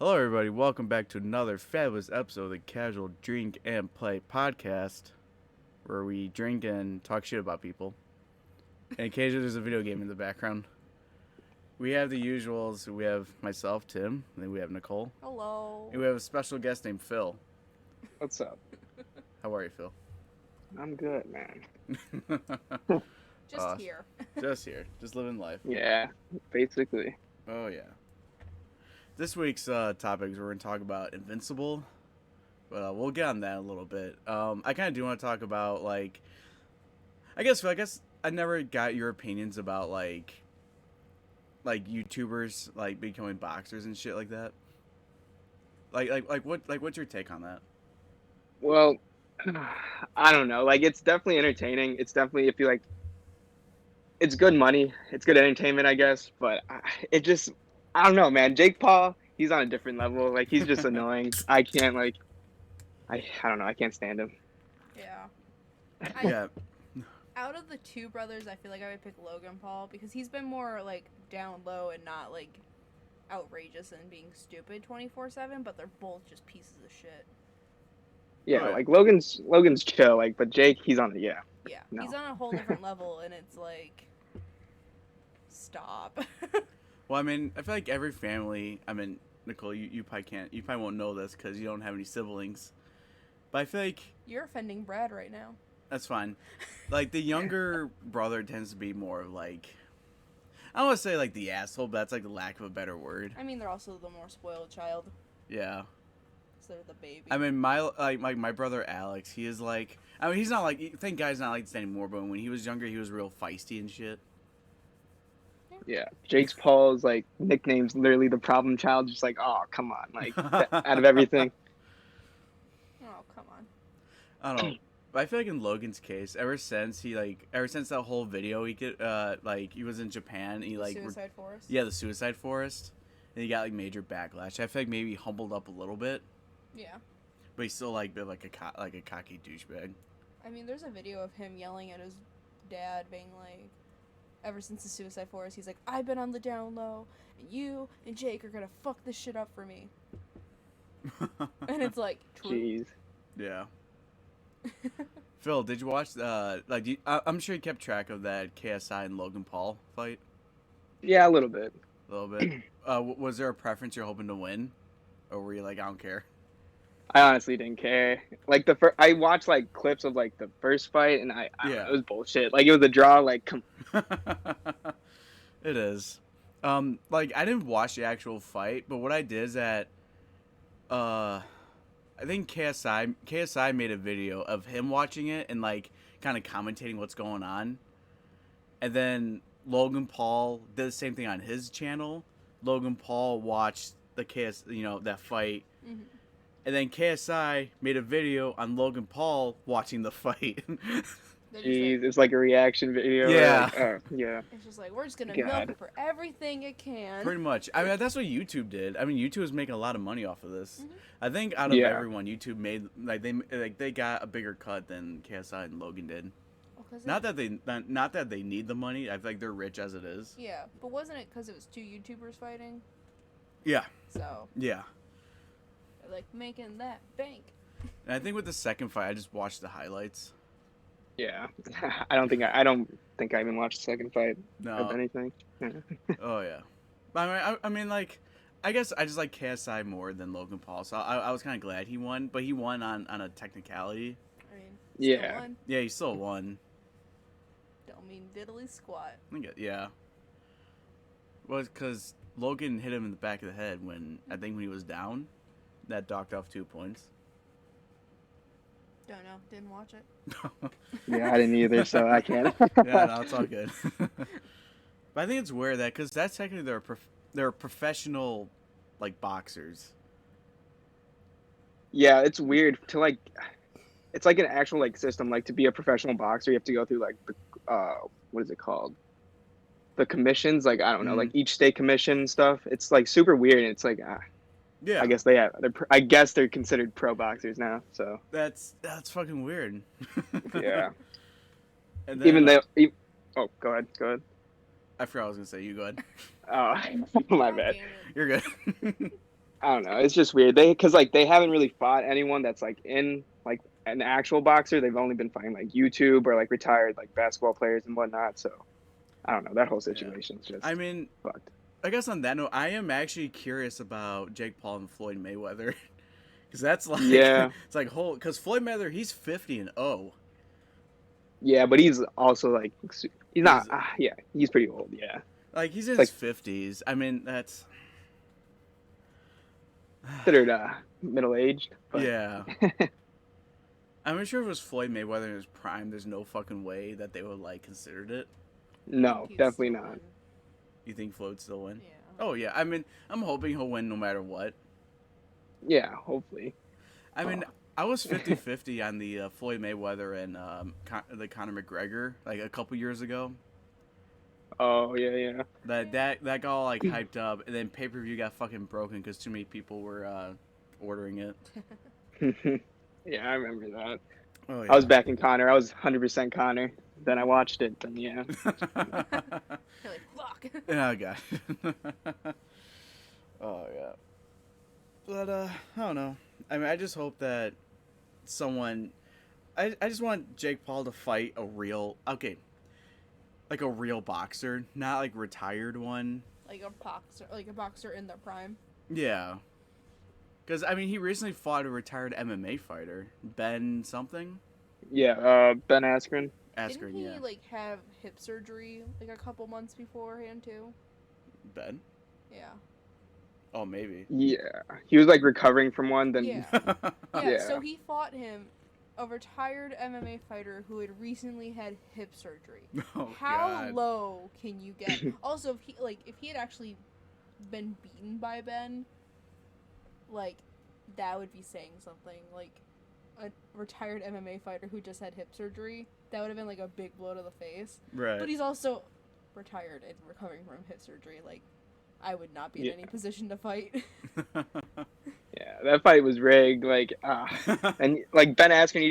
Hello, everybody. Welcome back to another fabulous episode of the Casual Drink and Play podcast, where we drink and talk shit about people. And occasionally there's a video game in the background. We have the usuals. We have myself, Tim, and then we have Nicole. Hello. And we have a special guest named Phil. What's up? How are you, Phil? I'm good, man. Just here. Just here. Just living life. Yeah, basically. Oh, yeah. This week's topics, we're going to talk about Invincible, but we'll get on that a little bit. I kind of do want to talk about, like, I guess I never got your opinions about, like YouTubers, like, becoming boxers and shit like that. What's your take on that? Well, I don't know. Like, it's definitely entertaining. It's definitely, if you like, it's good money. It's good entertainment, I guess. But I don't know, man. Jake Paul, he's on a different level. Like, he's just annoying. I can't, like, I don't know. I can't stand him. Yeah. Yeah. Out of the two brothers, I feel like I would pick Logan Paul because he's been more, like, down low and not, like, outrageous and being stupid 24/7, but they're both just pieces of shit. Yeah, Right. like, Logan's chill. Like, but Jake, he's on the, Yeah. No. He's on a whole different level, and it's like, stop. Well, I mean, I feel like every family, I mean, Nicole, you probably won't know this because you don't have any siblings, but I feel like You're offending Brad right now. that's fine. Like, the younger brother tends to be more of, like, I don't want to say, like, the asshole, but that's, like, the lack of a better word. I mean, they're also the more spoiled child, Yeah. so they're the baby. I mean, my brother Alex, he is, like, I mean, he's not, like, thank God he's not like this anymore, but when he was younger, he was real feisty and shit. Yeah. Jake's Paul's, like, nickname's literally the problem child. Just like, oh, come on. Like, out of everything. Oh, come on. I don't know. But I feel like in Logan's case, ever since that whole video he get, like, he was in Japan, and he, like, Suicide Forest? yeah, the Suicide Forest, and he got, like, major backlash. I feel like maybe he humbled up a little bit, Yeah. but he's still, like, a bit like a cocky douchebag. I mean, there's a video of him yelling at his dad, being like, ever since the Suicide Forest, he's like, I've been on the down low, and you and Jake are gonna fuck this shit up for me. And it's like, true. Jeez. Yeah. Phil, did you watch I'm sure you kept track of that KSI and Logan Paul fight Yeah, a little bit. a little bit. Was there a preference you're hoping to win, or were you like, I don't care? I honestly didn't care. Like, I watched, like, clips of, like, the first fight, and I don't know, it was bullshit. Like, it was a draw. Like, It is. Like, I didn't watch the actual fight, but what I did is that, I think KSI made a video of him watching it and, like, kind of commentating what's going on, and then Logan Paul did the same thing on his channel. Logan Paul watched that fight. Mm-hmm. And then KSI made a video on Logan Paul watching the fight. jeez, it's like a reaction video. Yeah. Like, yeah. It's just like, we're just gonna God. milk it for everything it can. Pretty much. I mean, that's what YouTube did. I mean, YouTube was making a lot of money off of this. Mhm. I think out of Yeah. everyone, YouTube made they got a bigger cut than KSI and Logan did. Well, 'cause Not that they need the money. I feel like they're rich as it is. Yeah, but wasn't it because it was two YouTubers fighting? Yeah. So, Yeah. they're like, making that bank. And I think with the second fight, I just watched the highlights. Yeah. I don't think I even watched the second fight No. of anything. Oh yeah. But I mean, like, I guess I just like KSI more than Logan Paul, so I was kind of glad he won, but he won on a technicality. I mean, Yeah. still won. Yeah, he still won. Don't mean diddly squat. Yeah. Well, because Logan hit him in the back of the head when he was down. That docked off 2 points. Don't know. Didn't watch it. Yeah, I didn't either, so I can't. Yeah, no, it's all good. But I think it's weird because that's technically they're professional, like, boxers. Yeah, it's weird to, like, it's like an actual, like, system. Like, to be a professional boxer, you have to go through, like, the what is it called? The commissions, like, I don't know, like each state commission and stuff. It's, like, super weird, and it's like, Yeah. I guess they're considered pro boxers now. So That's fucking weird. yeah. And then, Even though, oh, go ahead. I forgot what I was gonna say. You go ahead. Oh, my God bad. damn it. You're good. I don't know. It's just weird. Because like they haven't really fought anyone that's like in like an actual boxer. They've only been fighting like YouTube or like retired like basketball players and whatnot. So I don't know. That whole Yeah. situation's I just mean, fucked. I guess on that note, I am actually curious about Jake Paul and Floyd Mayweather. Because that's like, Yeah, it's like whole. Because Floyd Mayweather, he's 50-0. yeah, but he's also like he's not. He's Yeah, he's pretty old. Yeah, like he's in it's his like 50s. I mean, that's considered middle aged, but yeah. I'm sure if it was Floyd Mayweather in his prime, there's no fucking way that they would like considered it. I think no, he'd definitely still not. win. You think Floyd still win? Yeah. Oh yeah. I mean, I'm hoping he'll win no matter what. Yeah, hopefully. I Oh. mean, I was 50-50 on the Floyd Mayweather and the Conor McGregor like a couple years ago. Oh yeah, yeah. That got all like hyped up, and then pay per view got fucking broken because too many people were ordering it. Yeah, I remember that. Oh I was yeah. backing Connor. I was 100% Connor. Then I watched it. Then yeah. You're like, fuck. Oh god. Oh yeah. But I don't know. I mean, I just hope that someone. I just want Jake Paul to fight a real like a real boxer, not like retired one. Like a boxer in their prime. Yeah. Because I mean, he recently fought a retired MMA fighter, Ben something. Yeah, Ben Askren. Askren, Didn't he yeah. like have hip surgery like a couple months beforehand too? Ben. Yeah. Oh, maybe. Yeah, he was like recovering from one. Then Yeah. Oh Yeah. Yeah. So he fought him, a retired MMA fighter who had recently had hip surgery. How God. low can you get? Also, if he had actually been beaten by Ben, like that would be saying something. Like a retired MMA fighter who just had hip surgery, that would have been like a big blow to the face. Right. But he's also retired and recovering from hip surgery. Like I would not be in Yeah. any position to fight. yeah, that fight was rigged. Like and like Ben Askren,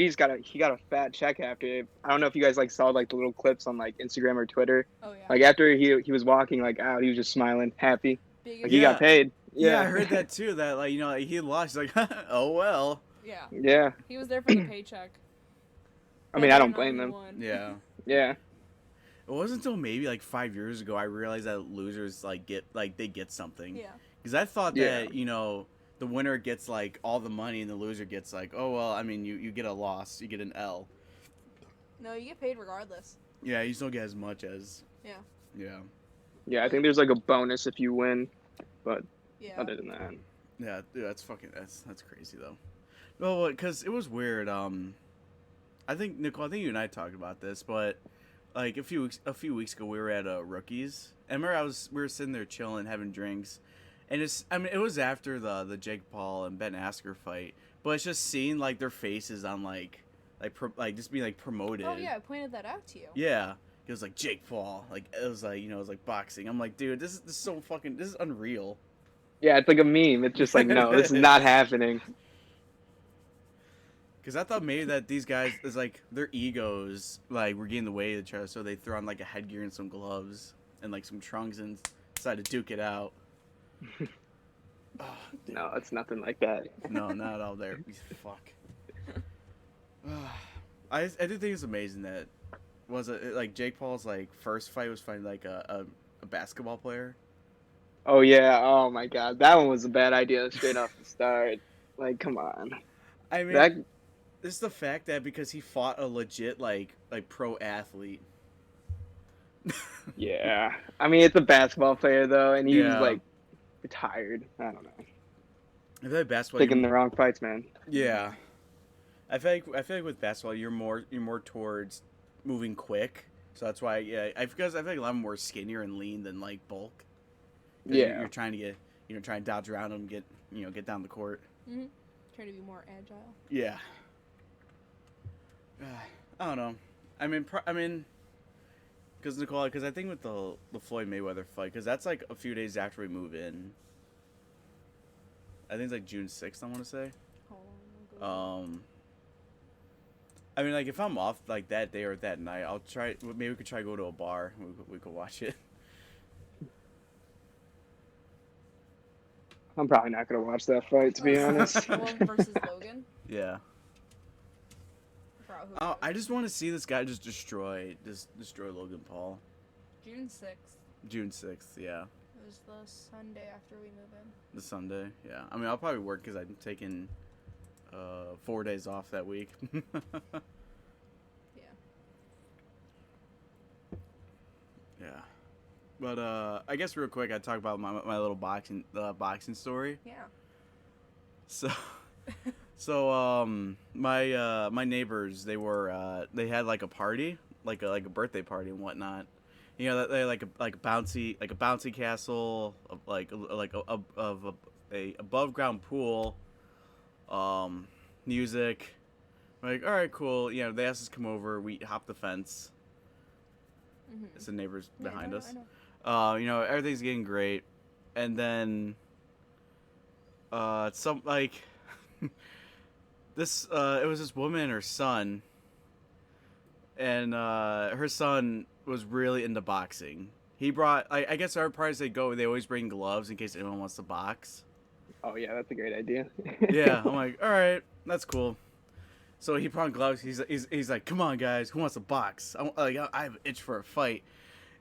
he got a fat check after it. I don't know if you guys like saw like the little clips on like Instagram or Twitter. Oh yeah. Like after he was walking like out, he was just smiling, happy. Big Like as he got Yeah. paid. Yeah, I Yeah. heard that too. That like like, he lost. He's like, oh well. Yeah. Yeah. He was there for the paycheck. I mean, I Whether or don't not blame he them. won. Yeah. Yeah. It wasn't until maybe like 5 years ago I realized that losers like they get something. Yeah. Because I thought Yeah. that the winner gets like all the money and the loser gets like, oh well, I mean you get a loss, you get an L. No, you get paid regardless. Yeah, you still get as much as. Yeah. Yeah. Yeah. I think there's like a bonus if you win, but Yeah. other than that, Yeah, dude, that's crazy though. No, because it was weird. I think Nicole, I think you and I talked about this, but like a few weeks ago we were at Rookies. And remember we were sitting there chilling, having drinks, and it was after the Jake Paul and Ben Askren fight, but it's just seeing like their faces on like just being like promoted. Oh yeah, I pointed that out to you. Yeah. It was like Jake Paul, like it was like it was like boxing. I'm like, dude, this is so fucking, this is unreal. yeah, it's like a meme. It's just like no, this is not happening. Because I thought maybe that these guys, is like their egos like were getting in the way of each other, so they threw on like a headgear and some gloves and like some trunks and decided to duke it out. Oh, No, it's nothing like that. no, not all there. Fuck. I do think it's amazing that was it like Jake Paul's like first fight was fighting like a basketball player. Oh yeah. Oh my God, that one was a bad idea straight off the start. Like, come on. I mean, That it's the fact that because he fought a legit like pro athlete. yeah. I mean, it's a basketball player though, and he was Yeah. like retired. I don't know. I feel like basketball. Picking the wrong fights, man. Yeah, I feel like with basketball you're more towards moving quick, so that's why because I feel like a lot more skinnier and lean than like bulk. 'Cause Yeah. you're trying to get trying to dodge around them, get down the court. Mhm. Trying to be more agile. Yeah. I don't know. I mean, because Nicole, because I think with the Floyd Mayweather fight, because that's like a few days after we move in. I think it's like June 6th. I want to say. Hold on, I'll go. I mean, like if I'm off like that day or that night, I'll try. Maybe we could try to go to a bar. We could watch it. I'm probably not gonna watch that fight, to be honest. The one versus Logan. Yeah. I forgot who it Oh, was. I just want to see this guy just destroy Logan Paul. June 6th. June 6th, yeah. It was the Sunday after we move in. The Sunday, yeah. I mean, I'll probably work because I'm taking 4 days off that week. Yeah. Yeah. But I guess real quick, I'd talk about my little boxing story. Yeah. So my neighbors, they had like a party, like a birthday party and whatnot. You know, they had like a bouncy castle, like a above ground pool, music. Like, all right, cool. You know, they asked us to come over. We hopped the fence. Mm-hmm. It's the neighbors behind I us. know. You know, everything's getting great, and then some like this it was this woman and her son, and her son was really into boxing. He brought, I guess our parties they always bring gloves in case anyone wants to box. Oh yeah, that's a great idea. Yeah, I'm like, all right, that's cool. So he put on gloves. He's like, come on guys, who wants to box? I have an itch for a fight.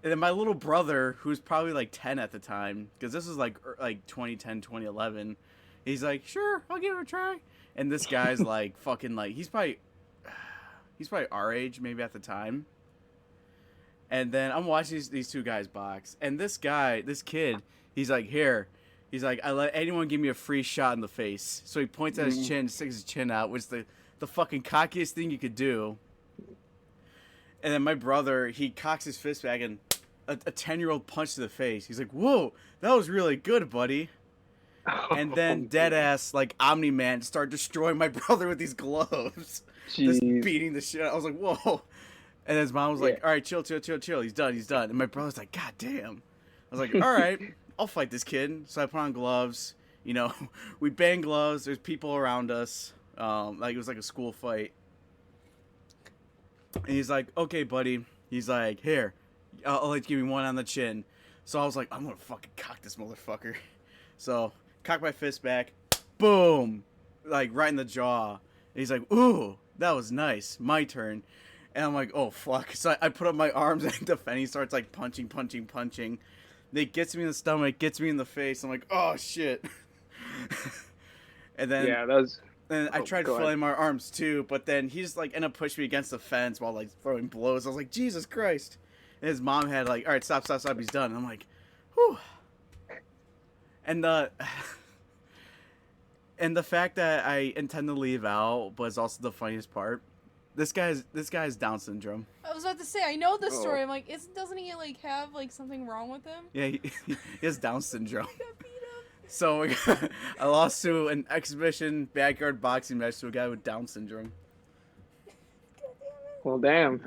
And then my little brother, who's probably like 10 at the time, because this is like 2010, 2011, he's like, sure, I'll give it a try. And this guy's like fucking like he's probably our age maybe at the time. And then I'm watching these two guys box, and this kid, he's like, here. He's like, I let anyone give me a free shot in the face. So he points at his chin, sticks his chin out, which is the fucking cockiest thing you could do. And then my brother, he cocks his fist back and a 10-year-old punch to the face. He's like, whoa, that was really good, buddy. And then dead ass, like, Omni-Man start destroying my brother with these gloves. Just beating the shit out. I was like, whoa. And his mom was like, all right, chill. He's done. And my brother's like, God damn. I was like, all right, I'll fight this kid. So I put on gloves. You know, we bang gloves. There's people around us. Like, it was like a school fight. And he's like, okay, buddy. He's like, here, I'll let you give me one on the chin. So I was like, I'm going to fucking cock this motherfucker. So, cock my fist back. Boom. Like, right in the jaw. And he's like, ooh, that was nice. My turn. And I'm like, oh, fuck. So I put up my arms and defend. He starts, like, punching. It gets me in the stomach, gets me in the face. I'm like, oh, shit. And then... Yeah, that was... And I tried flailing my arms too, but then he just like ended up pushing me against the fence while like throwing blows. I was like, Jesus Christ! And his mom had like, all right, stop, he's done. And I'm like, whew. And and the fact that I intend to leave out was also the funniest part. This guy's Down syndrome. I was about to say, I know this story. I'm like, doesn't he like have like something wrong with him? Yeah, he has Down syndrome. He got beat up. So we got, I lost to an exhibition backyard boxing match to a guy with Down syndrome. Well, damn.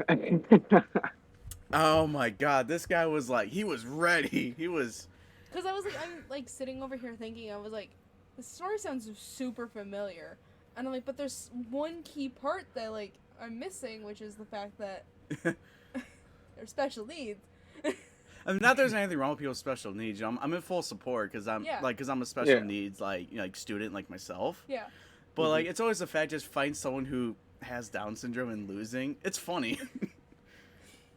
Oh my God, this guy was like, he was ready. He was. Because I'm like sitting over here thinking, I was like, the story sounds super familiar, and I'm like, but there's one key part that like I'm missing, which is the fact that they're special needs. I mean, not there's anything wrong with people with special needs. You know, I'm in full support because I'm a special needs like student like myself. Yeah. But like it's always the fact just find someone who has Down syndrome and losing. It's funny.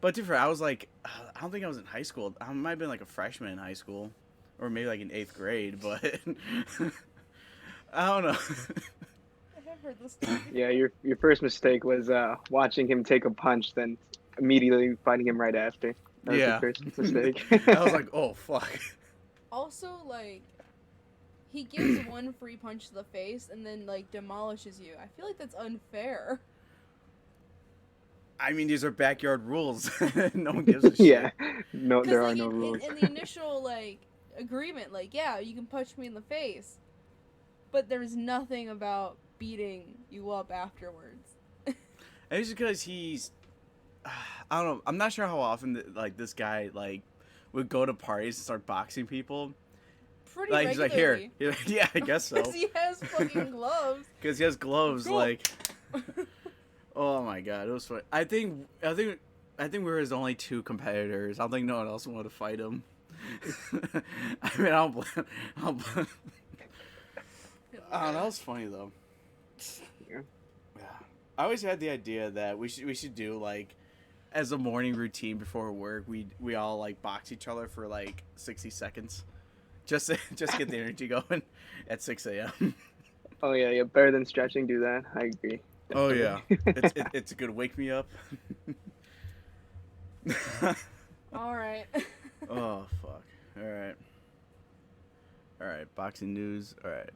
But to be fair, I was like, I don't think I was in high school. I might have been like a freshman in high school, or maybe like in 8th grade. But I don't know. I have heard this story. Yeah, your first mistake was watching him take a punch, then immediately fighting him right after. That was your first mistake. I was like, oh, fuck. Also, like, he gives one free punch to the face and then, like, demolishes you. I feel like that's unfair. I mean, these are backyard rules. No one gives a shit. Yeah. No, there like, are no rules. In the initial, like, agreement, like, yeah, you can punch me in the face. But there's nothing about beating you up afterwards. And it's because he's... I don't know. I'm not sure how often like this guy like would go to parties and start boxing people. Pretty like regularly. He's like here. Yeah, I guess so. Because he has fucking gloves. Because he has gloves. Cool. Like, oh my God, it was funny. I think we were his only 2 competitors. I don't think no one else wanted to fight him. I mean, I don't blame. Oh, that was funny though. Yeah. Yeah. I always had the idea that we should do like as a morning routine before work. We all like box each other for like 60 seconds, just to, just get the energy going at 6 a.m. Oh yeah, yeah. Better than stretching. Do that. I agree. Oh yeah, Definitely. it's a good wake me up. All right. Oh fuck. All right. Boxing news. All right.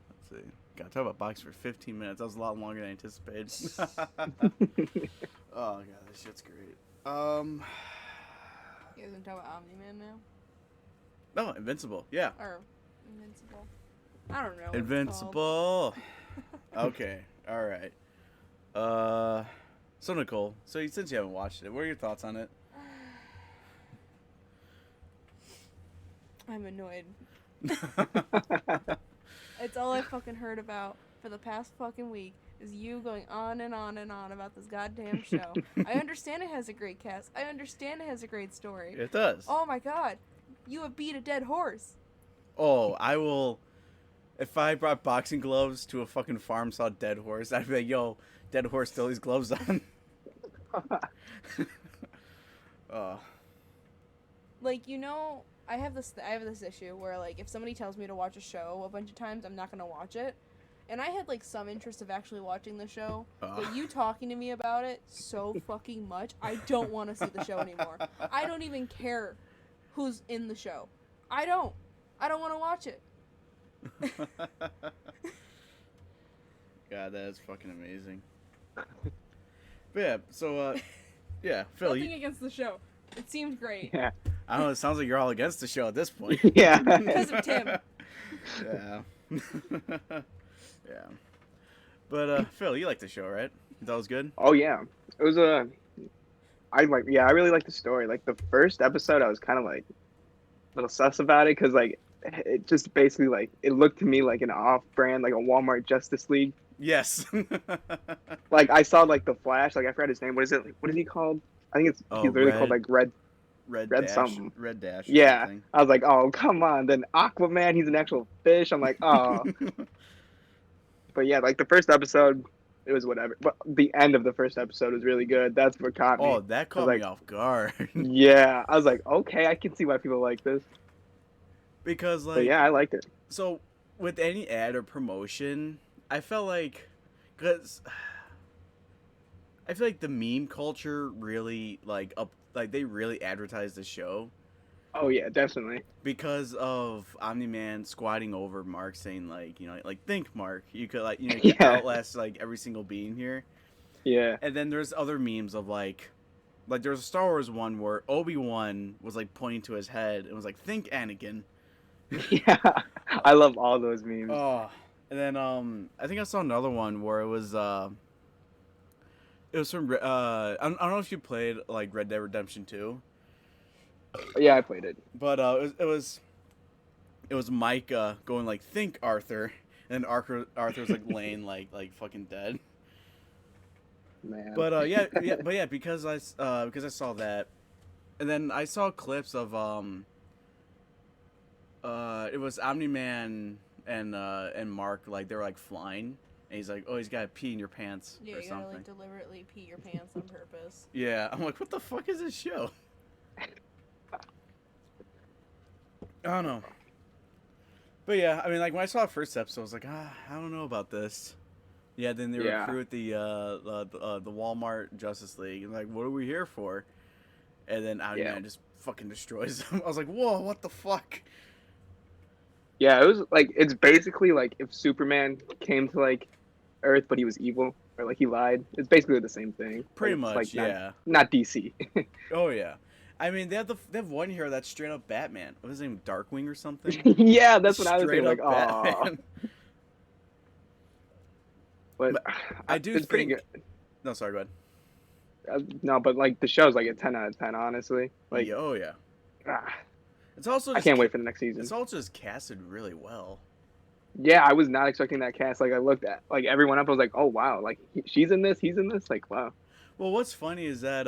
Let's see. Got to talk about boxing for 15 minutes. That was a lot longer than I anticipated. Oh god, this shit's great. You guys gonna talk about Omni-Man now? No, Invincible. Yeah. Or Invincible? I don't know. What Invincible. Okay. All right. So Nicole, since you haven't watched it, what are your thoughts on it? I'm annoyed. It's all I fucking heard about for the past fucking week is you going on and on and on about this goddamn show. I understand it has a great cast. I understand it has a great story. It does. Oh my god. You have beat a dead horse. Oh, I will. If I brought boxing gloves to a fucking farm, saw a dead horse, I'd be like, yo, dead horse, still these gloves on. Oh. Like, I have this issue where, like, if somebody tells me to watch a show a bunch of times, I'm not gonna watch it. And I had, like, some interest of actually watching the show, but you talking to me about it so fucking much, I don't want to see the show anymore. I don't even care who's in the show. I don't want to watch it. God, that is fucking amazing. But yeah, so, yeah, Phil, Nothing against the show. It seemed great. Yeah. I don't know, it sounds like you're all against the show at this point. Yeah. Because of Tim. Yeah. Yeah. But, Phil, you like the show, right? That was good? Oh yeah. It was I really like the story. Like the first episode, I was kind of like a little sus about it because like it just basically like it looked to me like an off-brand, like a Walmart Justice League. Yes. Like I saw like the Flash, like I forgot his name. What is it? What is he called? I think he's literally called like Red Dash, something. Red Dash. Or Yeah. something. I was like, oh come on. Then Aquaman, he's an actual fish. I'm like, oh. But yeah, like the first episode, it was whatever. But the end of the first episode was really good. That's what caught me. Oh, that caught me like, off guard. Yeah, I was like, okay, I can see why people like this. Because like, But yeah, I liked it. So with any ad or promotion, I felt like, cause I feel like the meme culture really they really advertised the show. Oh yeah, definitely. Because of Omni-Man squatting over Mark, saying like, think Mark, you could Yeah. outlast like every single being here. Yeah. And then there's other memes of like there's a Star Wars one where Obi-Wan was like pointing to his head and was like, think Anakin. Yeah, I love all those memes. Oh, and then I think I saw another one where it was from I don't know if you played like Red Dead Redemption 2. Yeah, I played it. But it was Mike going like, think Arthur, and then Arthur's like laying like fucking dead. Man. But because I saw that, and then I saw clips of it was Omni-Man and Mark, like they were like flying, and he's like, oh, he's gotta pee in your pants Yeah, or you something. gotta like deliberately pee your pants on purpose. Yeah, I'm like, what the fuck is this show? I don't know. But yeah, I mean, like when I saw the first episode, I was like, I don't know about this. Yeah, then they recruit the Walmart Justice League, and like, what are we here for? And then Omni-Man just fucking destroys them. I was like, whoa, what the fuck? Yeah, it was like it's basically like if Superman came to like Earth, but he was evil or like he lied. It's basically the same thing. Pretty like, much, yeah. Not DC. Oh yeah. I mean, they have one hero that's straight up Batman. What was his name, Darkwing or something? Yeah, that's what I was Straight thinking. Like, up oh, Batman. but I do it's pretty think. good. No, sorry, go No, but like the show's like a 10 out of 10, honestly. Like, ahead. Oh yeah. ah, It's also. I can't wait for the next season. It's also just casted really well. Yeah, I was not expecting that cast. Like, I looked at like everyone up. I was like, oh wow, like she's in this, he's in this. Like, wow. Well, what's funny is that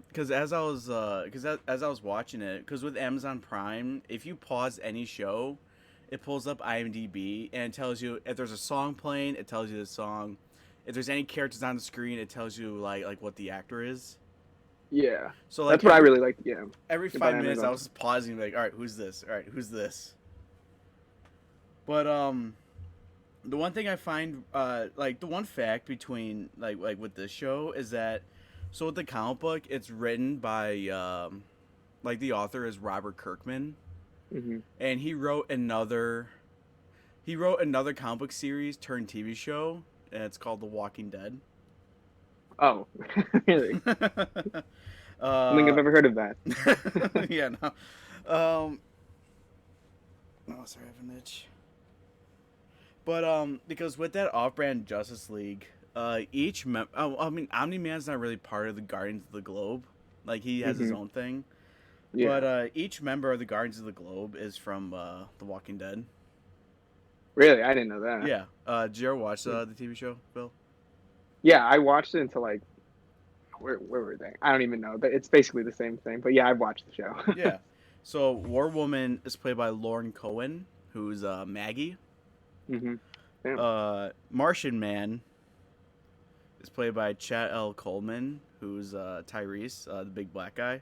because as I was watching it, because with Amazon Prime, if you pause any show, it pulls up IMDb and it tells you if there's a song playing. It tells you the song. If there's any characters on the screen, it tells you like what the actor is. Yeah, So like that's what I really like. Yeah, every about 5 minutes, I Amazon. was just pausing, like, all right, who's this? All right, who's this? But the one thing I find, like the one fact between like with this show is that, so with the comic book, it's written by like the author is Robert Kirkman, Hmm. and he wrote another comic book series turned TV show, and it's called The Walking Dead. Oh, really? I don't think uh, I've ever heard of that. yeah, no. Oh, sorry, I have an itch. But because with that off-brand Justice League, I mean, Omni Man's not really part of the Guardians of the Globe. Like he has his Hmm. own thing. But Yeah, each member of the Guardians of the Globe is from The Walking Dead. really, I didn't know that. Yeah. Did you ever watch the TV show, Bill? Yeah, I watched it until like where were they? I don't even know. But it's basically the same thing. But yeah, I've watched the show. Yeah. So War Woman is played by Lauren Cohen, who's Maggie. Hmm. Yeah. Martian Man is played by Chad L. Coleman, who's Tyrese, the big black guy.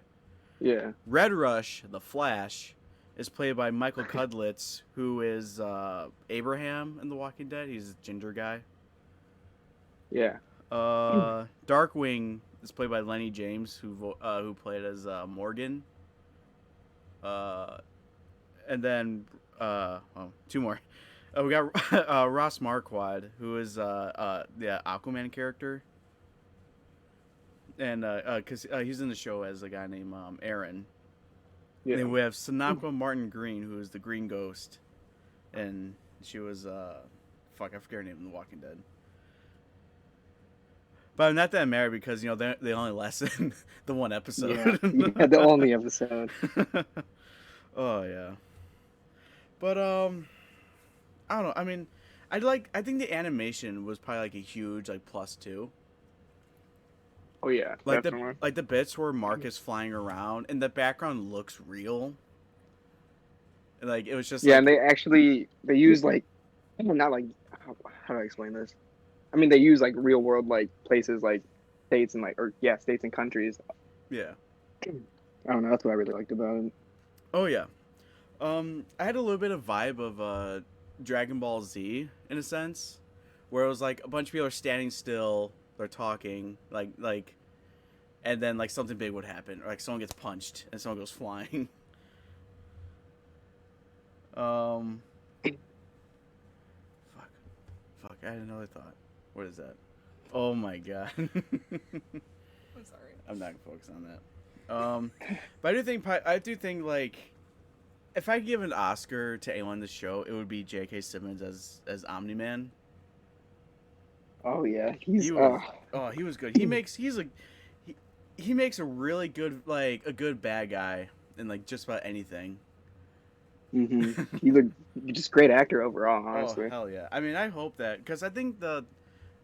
Yeah. Red Rush, the Flash, is played by Michael Cudlitz, who is Abraham in The Walking Dead. He's a ginger guy. Yeah. Darkwing is played by Lenny James, who played as Morgan. And then two more. We got Ross Marquand, who is the Aquaman character, and because he's in the show as a guy named Aaron. Yeah. And then we have Sanako Martin Green, who is the Green Ghost, and she was fuck, I forget her name in The Walking Dead. But I'm not that mad because they only lasted the one Yeah. episode. Yeah. The only episode. Oh yeah, but I don't know. I mean, I think the animation was probably like a huge like plus too. Oh yeah, Like definitely. the bits where Mark is flying around and the background looks real. Like it was just Yeah, like and they use like not like how do I explain this? I mean, they use like real world like places like states and like or yeah states and countries. yeah. I don't know. That's what I really liked about it. Oh yeah. I had a little bit of vibe of Dragon Ball Z in a sense, where it was like a bunch of people are standing still, they're talking, and then like something big would happen, or like someone gets punched and someone goes flying. um, fuck, I had another thought. What is that? Oh my god. I'm sorry. I'm not gonna focus on that. But I do think like if I could give an Oscar to anyone in the show, it would be J.K. Simmons as Omni Man. Oh yeah, he's He was he was good. He makes a really good like a good bad guy in like just about anything. he's a just great actor overall, Oh honestly. hell yeah! I mean, I hope that because I think the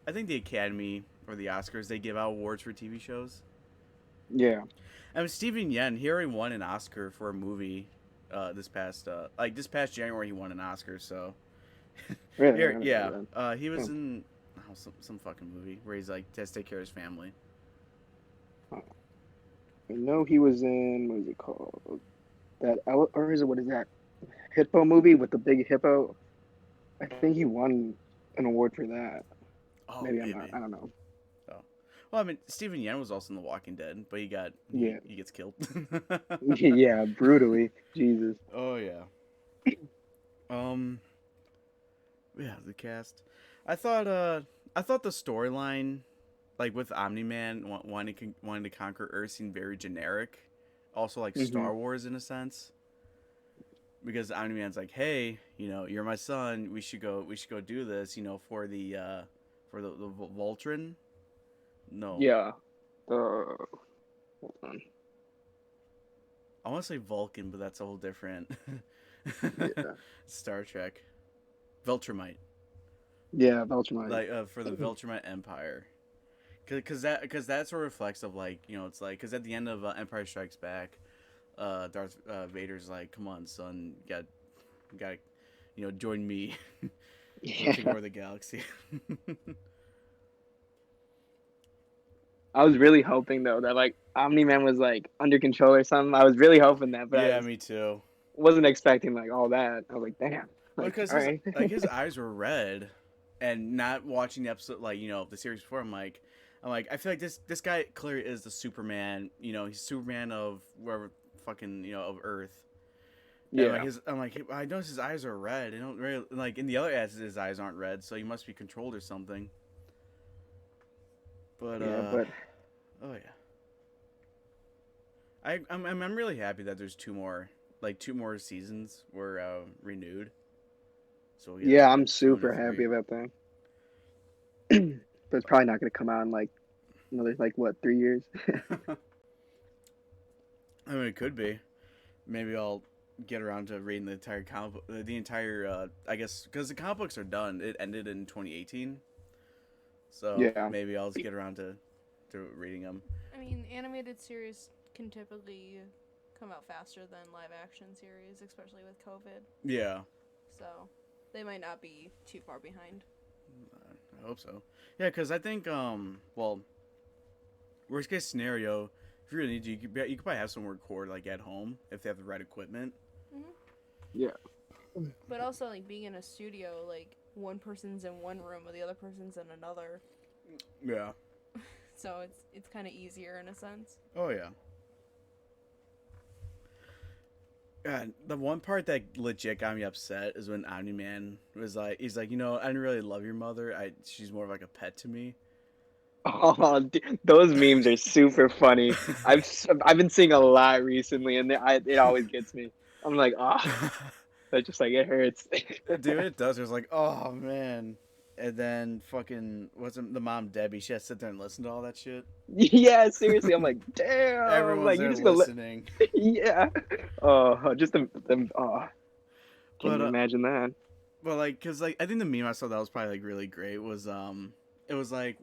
Academy or the Oscars they give out awards for TV shows. Yeah. I mean, Steven Yeun he already won an Oscar for a movie. This past January he won an Oscar. So Really? I here, didn't yeah, know that. he was Hmm. in some fucking movie where he's like has to take care of his family. Oh. I know he was in what is it called? Or is it what is that? Hippo movie with the big hippo. I think he won an award for that. Oh, Maybe I'm not. maybe. I don't know. Oh, well, I mean, Steven Yeun was also in The Walking Dead, but Yeah. he gets killed. Yeah, brutally. Jesus. Oh yeah. Um. Yeah, the cast. I thought the storyline, like with Omni Man wanting to conquer Earth, seemed very generic. Also, like Hmm. Star Wars in a sense, because Omni Man's like, hey, you're my son. We should go do this. For the Voltron. No, Yeah. Hold on. I want to say Vulcan, but that's a whole different Yeah. Star Trek. Viltrumite, Yeah, Belgium. like for the Viltrumite Empire, because that sort of reflects of like it's like because at the end of Empire Strikes Back, Darth Vader's like, come on son, you got join me. We'll take Yeah. over the galaxy. I was really hoping though that like Omni Man was like under control or something. I was really hoping that, but I Yeah, me too. wasn't expecting like all that. I was like, damn. Well, Like, because all his right. like his eyes were red, and not watching the episode the series before, I'm like I feel like this guy clearly is the Superman. He's Superman of wherever fucking of Earth. And like Yeah. I noticed his eyes are red. They don't really like in the other ads his eyes aren't red, so he must be controlled or something. But Yeah, but oh yeah, I'm really happy that there's two more seasons were renewed. So we get yeah, I'm two and a super three. happy about that. But it's probably not gonna come out in like another like what 3 years. I mean, it could be. Maybe I'll get around to reading the entire comic, the entire. I guess because the comic books are done. It ended in 2018, so Yeah. maybe I'll just get around to reading them. I mean, animated series can typically come out faster than live action series, especially with COVID. Yeah, So they might not be too far behind. I hope so. Yeah, because I think well, worst case scenario, if you really need to, you could probably have someone record like at home if they have the right equipment. Yeah. But also, like being in a studio, like one person's in one room, and the other person's in another. Yeah. So it's kind of easier in a sense. Oh yeah. God, the one part that legit got me upset is when Omni Man was like, he's like, I didn't really love your mother. She's more of like a pet to me. Oh, those memes are super funny. I've been seeing a lot recently, and it always gets me. I'm like, that just like it hurts. Dude, it does. It was like, oh man. And then fucking wasn't the mom Debbie? She had to sit there and listen to all that shit. Yeah, seriously, I'm like, damn. Everyone's Like you there just gonna listening. yeah. Oh, just them. Oh, can't But even imagine that. like, cause like I think the meme I saw that was probably like really great was it was like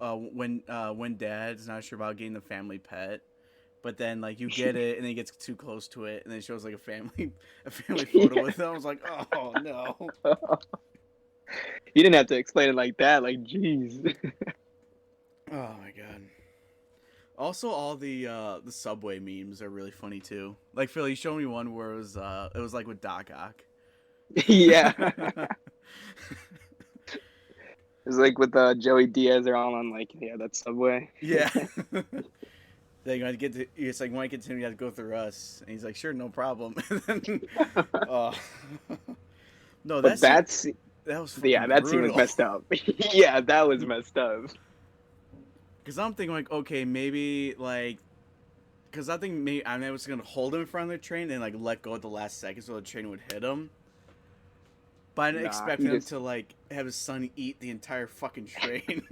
when dad's not sure about getting the family pet, but then like you get it and then he gets too close to it and then it shows like a family photo Yeah. with them. I was like, oh no. You didn't have to explain it like that. Like, jeez. Oh my god. Also, all the subway memes are really funny too. Like Phil, you showed me one where it was like with Doc Ock. Yeah. It's like with Joey Diaz, they're all on like that subway. Yeah. They going to get to. It's like when I continue, you have to go through us. And he's like, sure, no problem. And then, uh, no, But that was yeah, fucking that scene was brutal. messed up. Yeah, that was messed up. Because I'm thinking like, okay, maybe like, because I think maybe I was gonna hold him in front of the train and like let go at the last second so the train would hit him. But I didn't Nah, expect he him just to like have his son eat the entire fucking train.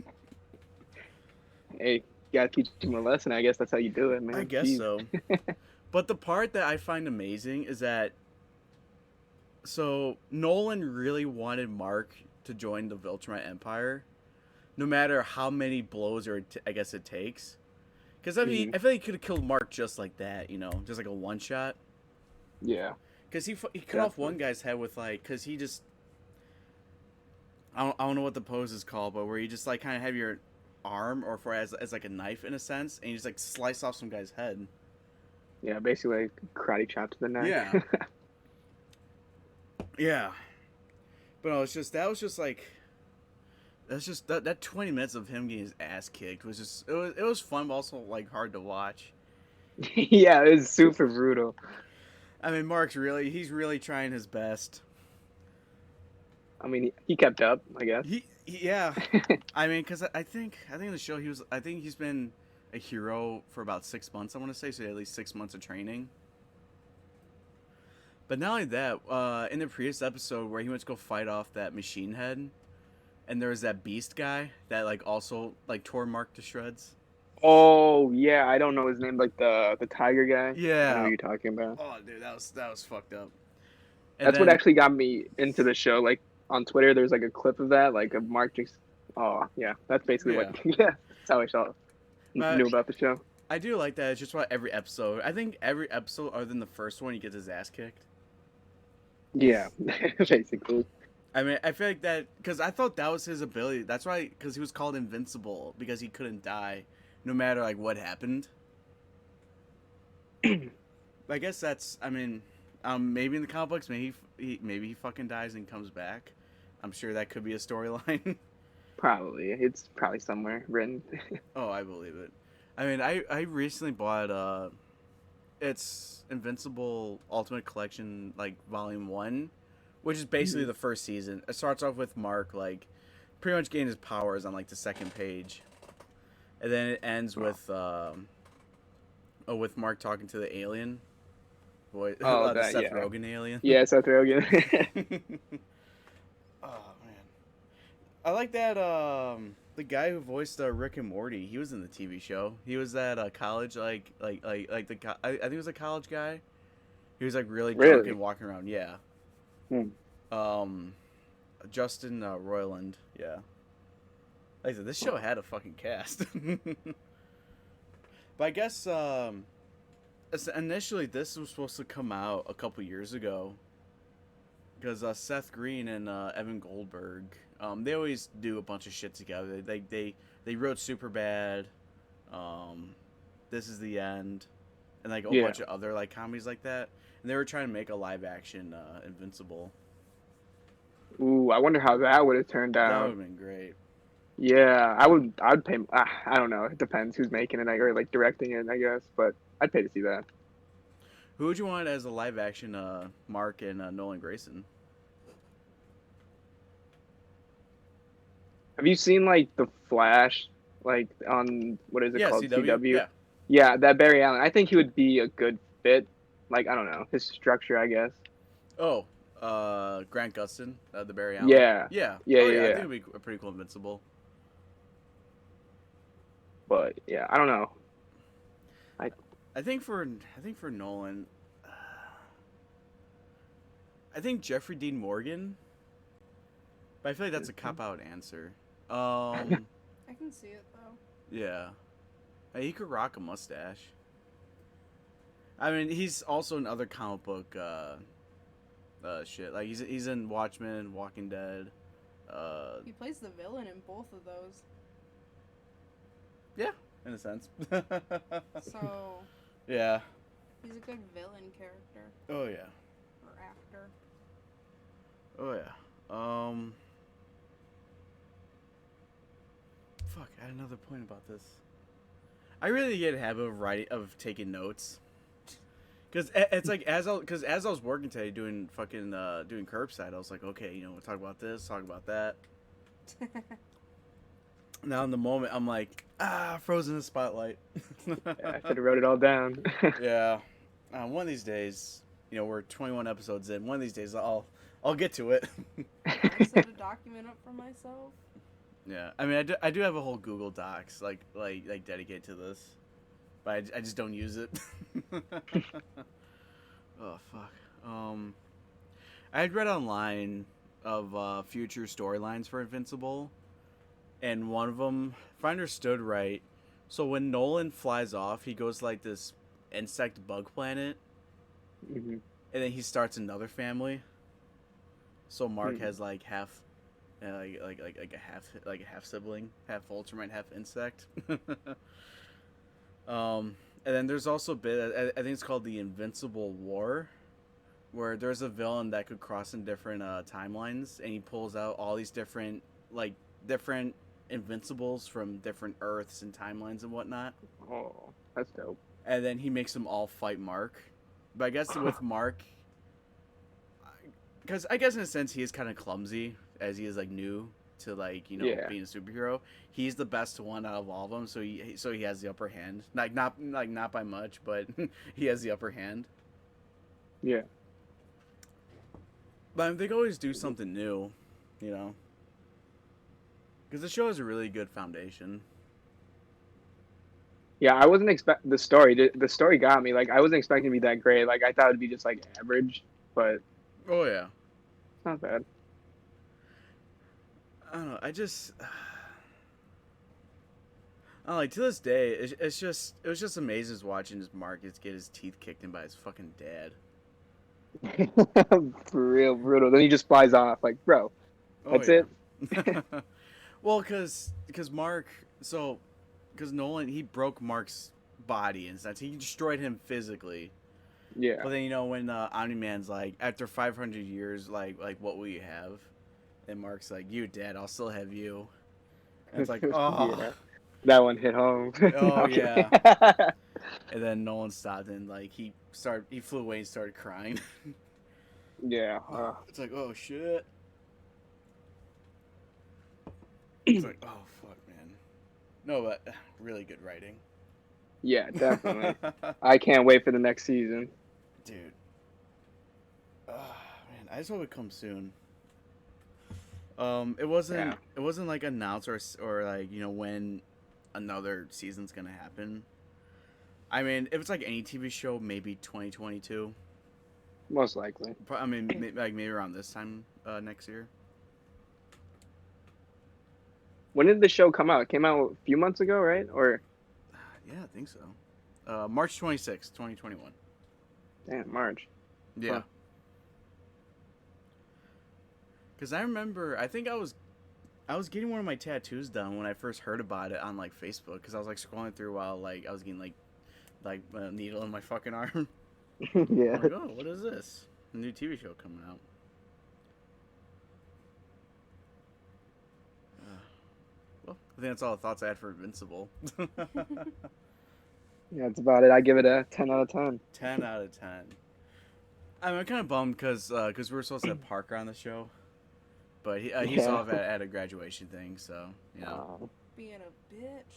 hey, you gotta teach him a lesson. I guess that's how you do it, man. I guess Jeez. so. But the part that I find amazing is that so Nolan really wanted Mark to join the Viltrumite Empire, no matter how many blows I guess it takes. Because I mean, Mhm. I feel like he could have killed Mark just like that, just like a one shot. Yeah, Because he cut off one definitely. guy's head with like, because he just I don't know what the pose is called, but where you just like kind of have your arm or for as like a knife in a sense, and you just like slice off some guy's head. Yeah, basically like karate chop to the neck. Yeah, yeah. But no, that was just like that's just that 20 minutes of him getting his ass kicked was just it was fun, but also like hard to watch. Yeah, it was super brutal. I mean, he's really trying his best. I mean, he kept up, I guess. Yeah. I mean, because I think in the show I think he's been a hero for about 6 months. I want to say so, at least 6 months of training. But not only that, in the previous episode where he went to go fight off that machine head, and there was that beast guy that like also like tore Mark to shreds. Oh yeah, I don't know his name, like the tiger guy. I know who Yeah. you're talking about. Oh, dude, that was fucked up. And That's what then actually got me into the show. Like on Twitter, there's like a clip of that, like of Mark just. Oh yeah, that's basically what. yeah, Yeah, that's how I but knew about the show. I do like that. It's just about every episode. I think every episode other than the first one, he gets his ass kicked. Yeah, basically. I mean, I feel like that because I thought that was his ability. That's why, because he was called Invincible because he couldn't die, no matter like what happened. But I guess that's. I mean, maybe in the comic books, maybe he fucking dies and comes back. I'm sure that could be a storyline. Probably. It's probably somewhere written. Oh, I believe it. I mean, I recently bought it's Invincible Ultimate Collection like Volume 1, which is basically Mhm. the first season. It starts off with Mark like pretty much getting his powers on like the second page. And then it ends with Mark talking to the alien. Boy, Oh, the that Seth yeah. Rogen alien. Yeah, Seth Rogen. Oh man. I like that the guy who voiced Rick and Morty, he was in the TV show. He was that college I think he was a college guy. He was like really drunk and Really? walking around. Yeah. Hmm. Um Justin Roiland. Yeah. Like I said, this show had a fucking cast. But I guess initially this was supposed to come out a couple years ago because Seth Green and Evan Goldberg, they always do a bunch of shit together. They wrote Superbad, um, This Is the End, and like a whole Yeah. bunch of other like comedies like that. And they were trying to make a live action Invincible. Ooh, I wonder how that would have turned That would out. have been great. Yeah, I would. I'd pay. I don't know. It depends who's making it, or like directing it, I guess. But I'd pay to see that. Who would you want as a live action Mark and Nolan Grayson? Have you seen like the Flash, like on what is it Yeah, called, CW. CW? Yeah. Yeah, that Barry Allen. I think he would be a good fit. Like I don't know his structure, I guess. Oh, Grant Gustin, the Barry Allen. Yeah, Yeah. yeah, Oh yeah, yeah, I think yeah. it'd be a pretty cool Invincible. But yeah, I don't know. I I think for Nolan, I think Jeffrey Dean Morgan, but I feel like that's a cop out answer. Um, I can see it though. yeah, Hey, he could rock a mustache. I mean, he's also in other comic book shit. Like he's in Watchmen, Walking Dead. Uh, He plays the villain in both of those. yeah, in a sense. So Yeah. he's a good villain character Oh yeah. or actor. Oh yeah. Fuck, I had another point about this. I really get a habit of writing, of taking notes, because it's like as I was working today doing doing curbside, I was like, okay, we'll talk about this, talk about that. Now in the moment, I'm like, frozen in the spotlight. I should have wrote it all down. Yeah, one of these days, we're 21 episodes in. One of these days, I'll get to it. I set a document up for myself. Yeah, I mean, I do have a whole Google Docs like dedicated to this, but I just don't use it. Oh fuck. I had read online of future storylines for Invincible, and one of them, if I understood right, so when Nolan flies off, he goes to, like this insect bug planet, Hmm. and then he starts another family. So Mark Hmm. has like half, like a half sibling, half Ultraman, half insect. And then there's also a bit. I think it's called the Invincible War, where there's a villain that could cross in different timelines, and he pulls out all these like different Invincibles from different Earths and timelines and whatnot, Oh, that's dope. and then he makes them all fight Mark. But I guess with Mark, because I guess in a sense he is kind of clumsy as he is like new to like Yeah, being a superhero. He's the best one out of all of them, so he has the upper hand. Not by much, but he has the upper hand. yeah. But they always do something new, you know, because the show has a really good foundation. Yeah, I wasn't expect the story. The story got me. Like I wasn't expecting to be that great. Like I thought it'd be just like average, but it's Oh yeah, not bad. I don't know. I don't know, like to this day, it was just amazing watching his Marcus get his teeth kicked in by his fucking dad. For real, brutal. Then he just flies off. Like, bro, Oh that's yeah. it. Well, because Mark, so because Nolan he broke Mark's body and such. He destroyed him physically. Yeah. But then when Omni Man's like, after 500 years, like what will you have? And Mark's like, you dead. I'll still have you. And it's like, oh, Yeah. That one hit home. oh Okay. yeah. And then Nolan stopped and like he flew away and started crying. Yeah. It's like, oh shit. It's like, oh fuck, man. No, but really good writing. Yeah, definitely. I can't wait for the next season. Dude. Man, I just hope it comes soon. Yeah. It wasn't like announced or like when another season's gonna happen. I mean, if it's like any TV show, maybe 2022. Most likely. I mean, like maybe around this time next year. When did the show come out? It came out a few months ago, right? Or Yeah, I think so. March 26th, 2021. damn, March. Yeah. Huh. Because I remember, I was getting one of my tattoos done when I first heard about it on like Facebook. Because I was like scrolling through while like I was getting like a needle in my fucking arm. Yeah. I'm like, oh, what is this? A new TV show coming out. Well, I think that's all the thoughts I had for Invincible. Yeah, that's about it. I give it a 10 out of 10. 10 out of 10. I'm kind of bummed because we were supposed to have Parker on the show, but he's Yeah. off at a graduation thing, so you know. Being a bitch.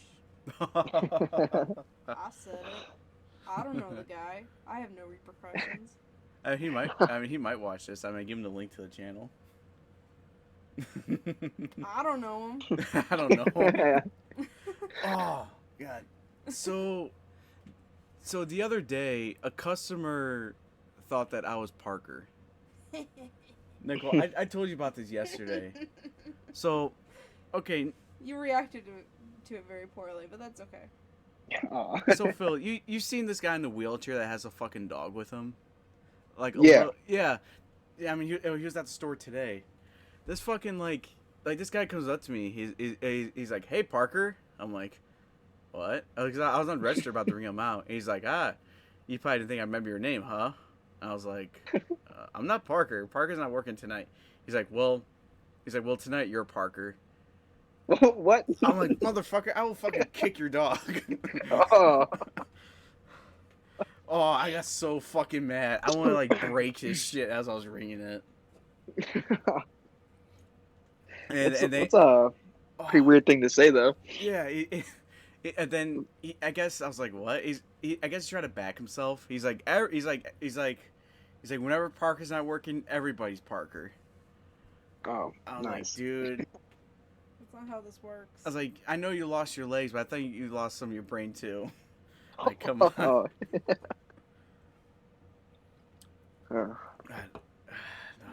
Oh. I said it. I don't know the guy. I have no repercussions. He might. I mean, he might watch this. I mean, give him the link to the channel. I don't know him. I don't know. Oh God. So the other day, a customer thought that I was Parker. Nicole, I told you about this yesterday. So, okay. You reacted to it very poorly, but that's okay. Aw. So Phil, you seen this guy in the wheelchair that has a fucking dog with him? Like Yeah. yeah. I mean, he was at the store today. This fucking like this guy comes up to me. He's like, "Hey Parker." I'm like, "What?" I was on register about to ring him out. And he's like, you probably didn't think I remember your name, huh?" I was like, "I'm not Parker. Parker's not working tonight." Well, tonight you're Parker. What? I'm like, "Motherfucker, I will fucking kick your dog." Oh. Oh, I got so fucking mad. I want to like break his shit as I was ringing it. That's a pretty weird thing to say, though. Yeah, and then I guess I was like, what? I guess he's trying to back himself. He's like, whenever Parker's not working, everybody's Parker. Oh, I'm nice. like, dude. That's not how this works. I was like, I know you lost your legs, but I thought you lost some of your brain too. Like, come on. Oh. God.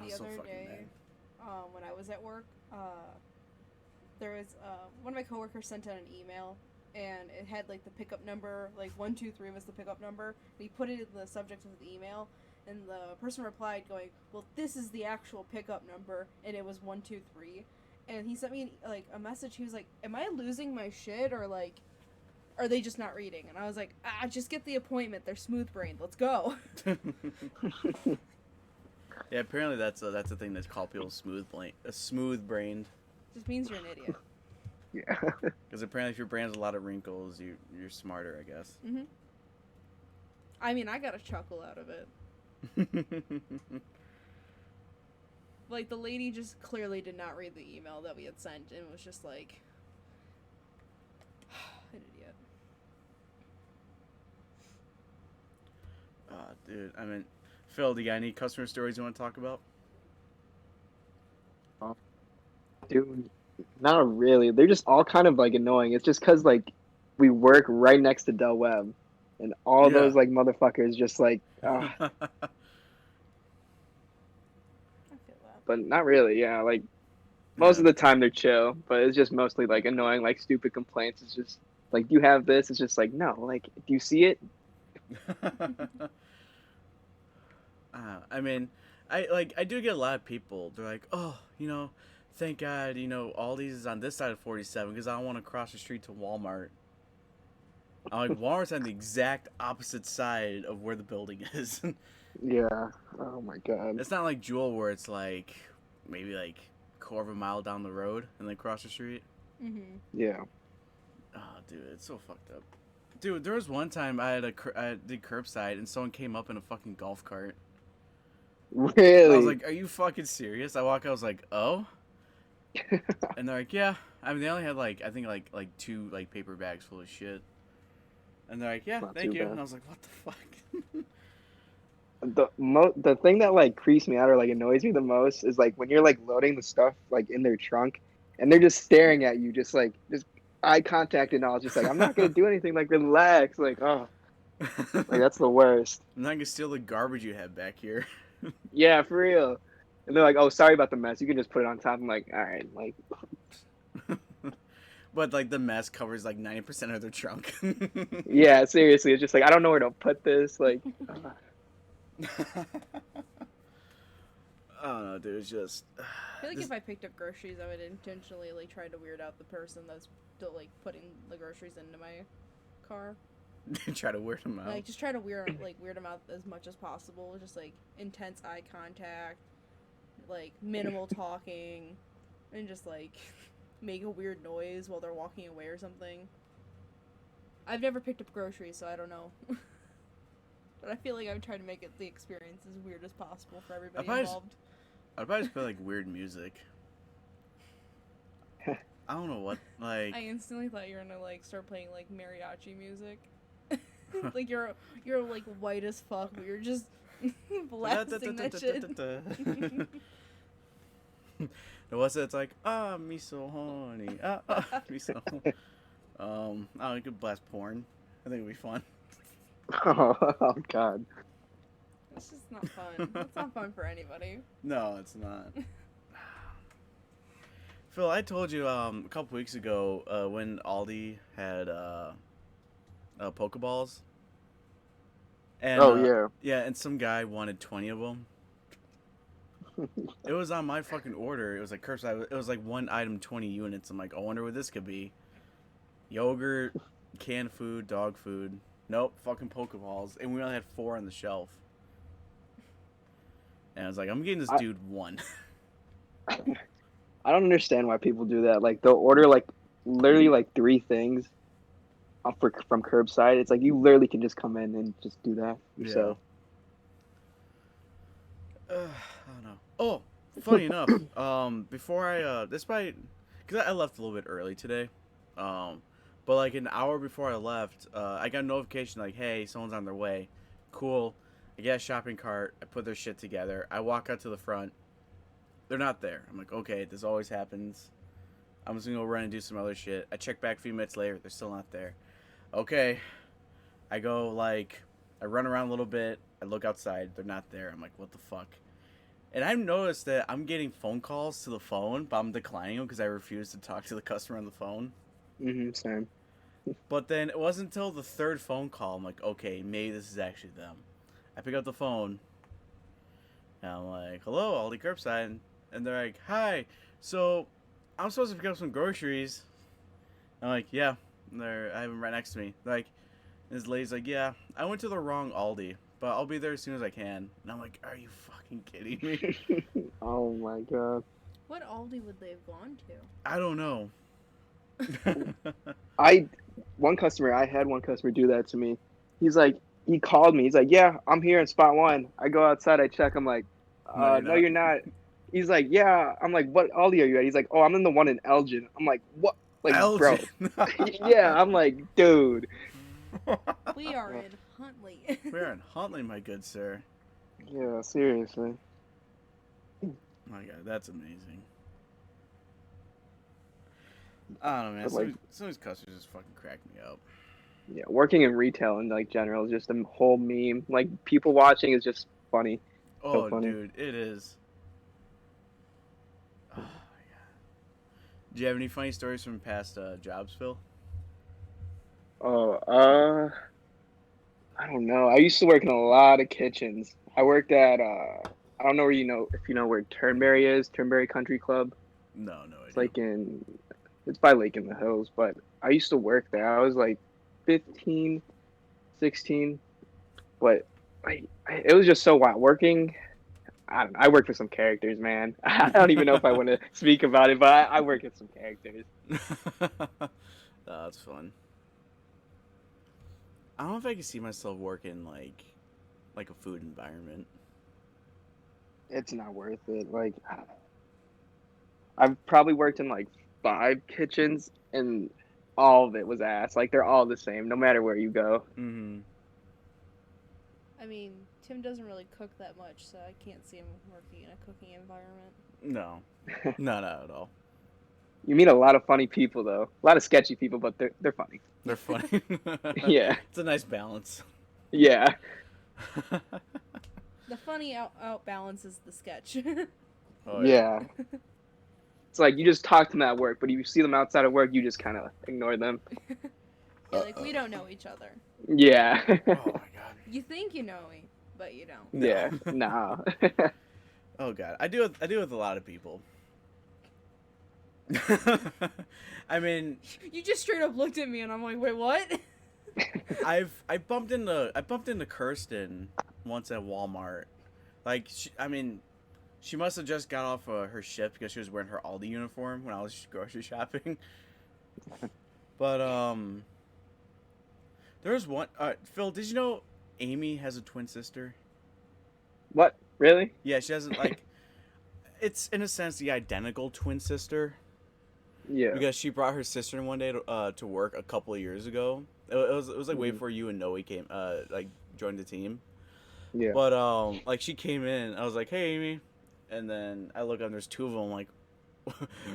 The other day, when I was at work, there was one of my coworkers sent out an email, and it had like the pickup number, like 123 was the pickup number. And he put it in the subject of the email, and the person replied, going, "Well, this is the actual pickup number," and it was 123. And he sent me like a message. He was like, "Am I losing my shit, or like, are they just not reading?" And I was like, just get the appointment. They're smooth brained. Let's go. Yeah, apparently that's a thing that's called people smooth brained. Just means you're an idiot. Yeah. Because apparently, if your brain has a lot of wrinkles, you're smarter, I guess. Mhm. I mean, I got a chuckle out of it. Like, the lady just clearly did not read the email that we had sent, and was just like, an idiot. Dude, I mean, Phil, do you got any customer stories you want to talk about? Dude, not really. They're just all kind of like annoying. It's just because like we work right next to Del Webb, and all Yeah. those like motherfuckers just like. I feel that. But not really. Yeah, like most of the time they're chill, but it's just mostly like annoying, like stupid complaints. It's just like, do you have this? It's just like, no. Like, do you see it? I mean, I do get a lot of people. They're like, oh, thank God, Aldi's is on this side of 47 because I don't want to cross the street to Walmart. I'm like, Walmart's on the exact opposite side of where the building is. Yeah. Oh my God. It's not like Jewel where it's like maybe like quarter of a mile down the road and then cross the street. Mhm. Yeah. Oh, dude, it's so fucked up. Dude, there was one time I did curbside and someone came up in a fucking golf cart. I was Really? like, "Are you fucking serious?" I walk out, I was like, "Oh," and they're like, "Yeah." I mean, they only had I think like two like paper bags full of shit, and they're like, "Yeah, Not thank too you," and bad. I was like, "What the fuck?" The thing that like creeps me out or like annoys me the most is like when you're like loading the stuff like in their trunk and they're just staring at you, just eye contact and all. It's just like I'm not gonna do anything. Like relax. Like oh, like that's the worst. I'm not gonna steal the garbage you have back here. Yeah, for real. And they're like, oh, sorry about the mess. You can just put it on top. I'm like, all right, like But like the mess covers like 90% of their trunk. yeah, seriously. It's just like I don't know where to put this. Like I don't know, dude. It's just I feel like this, if I picked up groceries, I would intentionally like try to weird out the person that's still like putting the groceries into my car. try to wear them out. Like just try to weird them out as much as possible. Just like intense eye contact, like minimal talking, and just like make a weird noise while they're walking away or something. I've never picked up groceries, so I don't know. But I feel like I would try to make it the experience as weird as possible for everybody involved. I'd probably just play like weird music. I don't know what like. I instantly thought you were gonna like start playing like mariachi music. Like you're like white as fuck, but you're just blasting that shit. What's it? It's like me so horny, me so. I don't know, you could blast porn. I think it'd be fun. oh God. It's just not fun. It's not fun for anybody. No, it's not. Phil, I told you a couple weeks ago when Aldi had Pokeballs. And Oh yeah. yeah, and some guy wanted 20 of them. It was on my fucking order. It was like curbside. It was like one item, 20 units. I'm like, I wonder what this could be. Yogurt, canned food, dog food. Nope, fucking Pokeballs. And we only had 4 on the shelf. And I was like, I'm getting this I, dude one. I don't understand why people do that. Like they'll order like literally like 3 things from curbside. It's like you literally can just come in and just do that Yeah. yourself. I don't know. Oh, funny enough, before this probably, cause I left a little bit early today, but like an hour before I left, I got a notification like, hey, someone's on their way. Cool. I get a shopping cart. I put their shit together. I walk out to the front. They're not there. I'm like, okay, this always happens. I'm just gonna go run and do some other shit. I check back a few minutes later. They're still not there. Okay. I go I run around a little bit. I look outside. They're not there. I'm like, what the fuck? And I've noticed that I'm getting phone calls to the phone, but I'm declining them because I refuse to talk to the customer on the phone. Same. But then it wasn't until the third phone call, I'm like, okay, maybe this is actually them. I pick up the phone, and I'm like, hello, Aldi Curbside. And they're like, hi, so I'm supposed to pick up some groceries. I'm like, yeah. I have them right next to me. Like, this lady's like, yeah, I went to the wrong Aldi, but I'll be there as soon as I can. And I'm like, are you fucking kidding me? Oh my God. What Aldi would they have gone to? I don't know. I I had one customer do that to me. He's like, he called me. He's like, yeah, I'm here in spot one. I go outside, I check. I'm like, No, you're no, not. you're not. He's like, yeah. I'm like, what Aldi are you at? He's like, oh, I'm in the one in Elgin. I'm like, what? Like, bro. Elgin. Yeah, I'm like, dude. We are in Huntley. We're in Huntley, my good sir. Yeah, seriously. My God, that's amazing. I don't know, man. But Some like, of these customers just fucking crack me up. yeah, working in retail in like general is just a whole meme. Like people watching is just funny. So Oh, funny. dude, it is. Oh, my God. Do you have any funny stories from past jobs, Phil? Oh, I don't know. I used to work in a lot of kitchens. I worked at I don't know where if you know where Turnberry is, Turnberry Country Club. No, no It's idea. like it's by Lake in the Hills, but I used to work there. I was like 15, 16, but it was just so wild working. I don't know. I work for some characters, man. I don't even know if I want to speak about it, but I work with some characters. That's fun. I don't know if I can see myself working like a food environment. It's not worth it. Like I've probably worked in like 5 kitchens, and all of it was ass. Like they're all the same, no matter where you go. Mm-hmm. I mean, Tim doesn't really cook that much, so I can't see him working in a cooking environment. No, no, not at all. You meet a lot of funny people though, a lot of sketchy people, but they're funny. They're funny. Yeah, It's a nice balance. yeah, The funny outbalances the sketch. Oh yeah. It's like you just talk to them at work, but if you see them outside of work, you just kind of ignore them. You're like, we don't know each other. Yeah. Oh my god. You think you know me, but you don't. No. Yeah. Nah. Oh god. I do with a lot of people. I mean, You just straight up looked at me, and I'm like, wait, what? I bumped into Kirsten once at Walmart. Like she must have just got off her shift because she was wearing her Aldi uniform when I was grocery shopping. But there was one. Phil, did you know Amy has a twin sister? What? Really? Yeah, she has like. It's in a sense the identical twin sister. Yeah. Because she brought her sister in one day to work a couple of years ago. It was like way before you and Noe came like joined the team. Yeah. But like she came in, I was like, "Hey, Amy," and then I look up, and there's two of them. I'm like,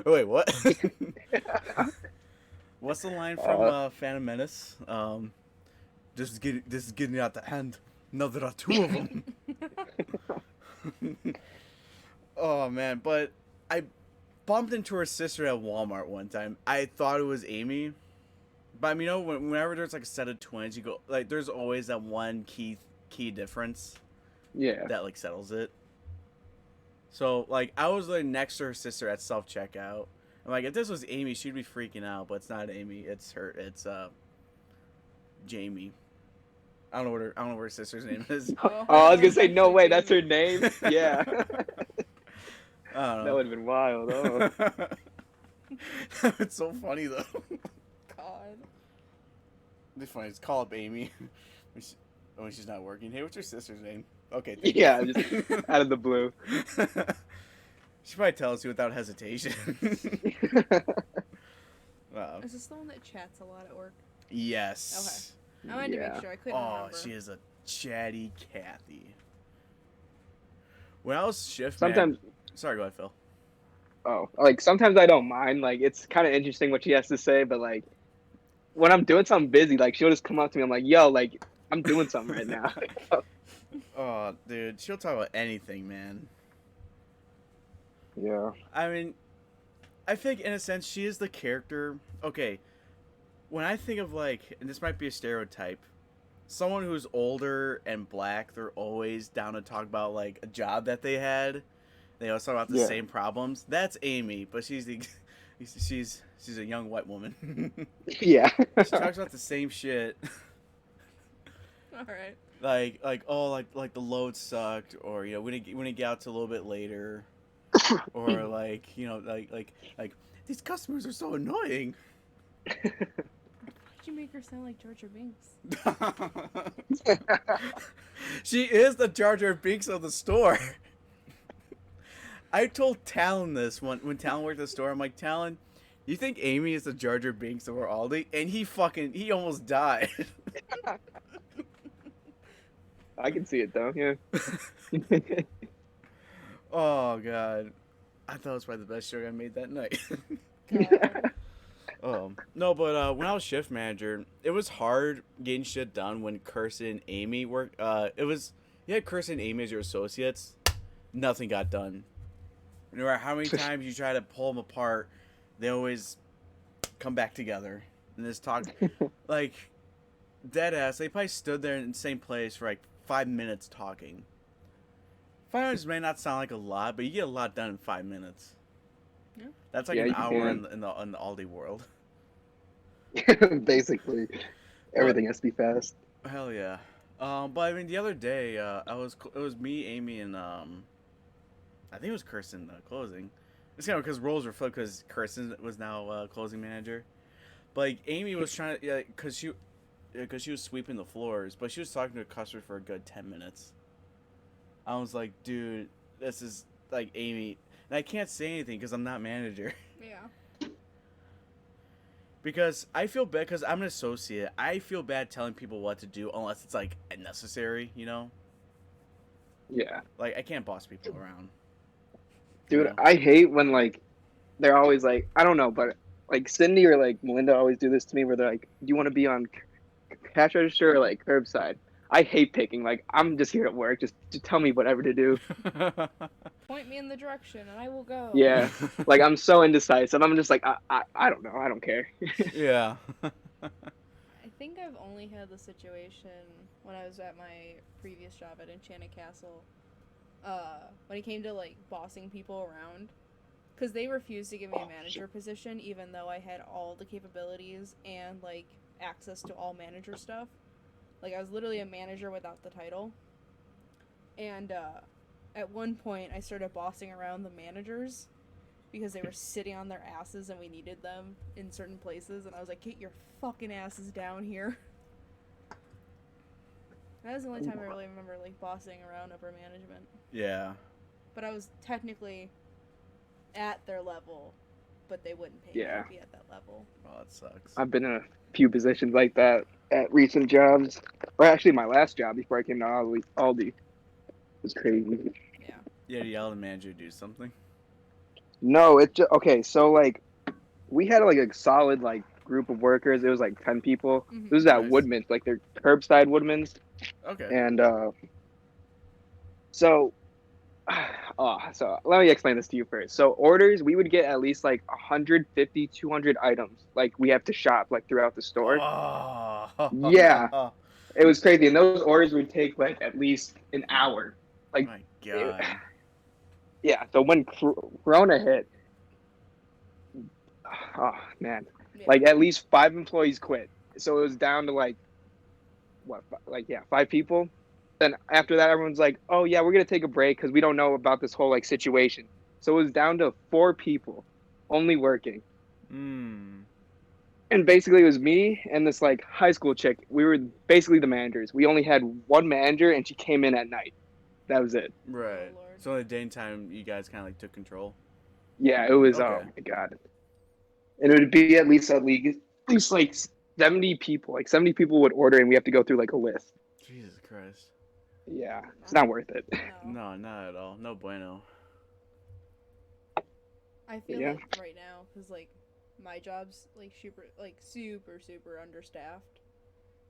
"Wait, what?" What's the line from Phantom Menace? This is getting out the hand. Now there are two of them. Oh man, but I bumped into her sister at Walmart one time. I thought it was Amy, but you know, whenever there's like a set of twins, you go like, there's always that one key difference Yeah. that like settles it. So like, I was like next to her sister at self checkout. I'm like, if this was Amy, she'd be freaking out, but it's not Amy. It's her. It's Jamie. I don't know what her sister's name is. Oh, I was gonna say no way. That's her Jamie. name. Yeah. I don't That know. would have been wild. Oh. It's so funny though. God. It's funny. Just call up Amy when she's not working. Hey, what's your sister's name? Okay. Thank Yeah, you. just out of the blue. She probably tells you without hesitation. Is this the one that chats a lot at work? Yes. I wanted to make sure. I couldn't Oh, remember. she is a chatty Kathy. When I was shift Sometimes. Sorry, go ahead, Phil. Oh, like sometimes I don't mind. Like it's kind of interesting what she has to say, but like when I'm doing something busy, like she'll just come up to me. I'm like, yo, like I'm doing something right now. Oh, dude, she'll talk about anything, man. Yeah. I mean, I think in a sense she is the character. Okay, when I think of like, and this might be a stereotype, someone who's older and black, they're always down to talk about like a job that they had. They always talk about the Yeah. same problems. That's Amy, but she's a young white woman. Yeah. She talks about the same shit. All right. like the load sucked, or you know we didn't get out till a little bit later, or like you know like these customers are so annoying. Why'd you make her sound like Jar Jar Binks? She is the Jar Jar Binks of the store. I told Talon this when Talon worked at the store. I'm like, Talon, you think Amy is the Jar Jar Binks of our Aldi? And he almost died. I can see it though. Yeah. Oh god, I thought it was probably the best joke I made that night. God. No, but when I was shift manager, it was hard getting shit done when Kirsten and Amy worked. You had Kirsten and Amy as your associates, nothing got done. No matter how many times you try to pull them apart, they always come back together and just talk. Like, dead ass, they probably stood there in the same place for like 5 minutes talking. 5 minutes may not sound like a lot, but you get a lot done in 5 minutes. Yeah. That's like Yeah, an you hour can. in the Aldi world. Basically, But everything has to be fast. hell yeah. But I mean, the other day, it was me, Amy, and I think it was Kirsten closing. It's kind of because roles were flipped because Kirsten was now closing manager. But like Amy was trying to, yeah, because she was sweeping the floors, but she was talking to a customer for a good 10 minutes. I was like, dude, this is like Amy, and I can't say anything because I'm not manager. Yeah. Because I feel bad because I'm an associate. I feel bad telling people what to do unless it's like necessary, you know. Yeah, Like I can't boss people around, you dude, know. I hate when like they're always like, I don't know, but like Cindy or like Melinda always do this to me where they're like, "Do you want to be on cash register or like curbside?" I hate picking. Like I'm just here at work. Just tell me whatever to do. Point me in the direction, and I will go. Yeah, like I'm so indecisive. I'm just like I don't know. I don't care. Yeah. I think I've only had the situation when I was at my previous job at Enchanted Castle. When it came to like bossing people around, because they refused to give me a manager position, even though I had all the capabilities and like access to all manager stuff. Like I was literally a manager without the title. And at one point, I started bossing around the managers because they were sitting on their asses and we needed them in certain places. And I was like, "Get your fucking asses down here." That was the only time I really remember like bossing around upper management. Yeah. But I was technically at their level, but they wouldn't pay me Yeah, to be at that level. Oh, that sucks. I've been in a few positions like that at recent jobs, or actually my last job before I came to Aldi. Aldi. It was crazy. Yeah. You had to yell at the manager to do something. No, it just okay. So like we had like a solid like group of workers. It was like 10 people. It Mm-hmm. was at Nice. Woodman's, like they're curbside Woodman's, Okay. and so so let me explain this to you first. So orders, we would get at least like 150, 200 items. Like we have to shop like throughout the store. Yeah, Oh. it was crazy. And those orders would take like at least an hour. Like, My it, God. yeah. So when Corona hit, oh man, Yeah. like at least 5 employees quit. So it was down to like what, like yeah, 5 people. Then after that, everyone's like, "Oh yeah, we're gonna take a break because we don't know about this whole like situation." So it was down to 4 people, only working, Hmm. and basically it was me and this like high school chick. We were basically the managers. We only had one manager, and she came in at night. That was it. Oh Right. lord. So in the daytime, you guys kind of like took control. Yeah, it was. Oh Okay. my god, and it would be at least like 70 people. Like 70 people would order, and we have to go through like a list. Jesus Christ. Yeah, it's No. not worth it. No. No, not at all. No bueno. I But feel yeah, like right now, because like my job's like super understaffed,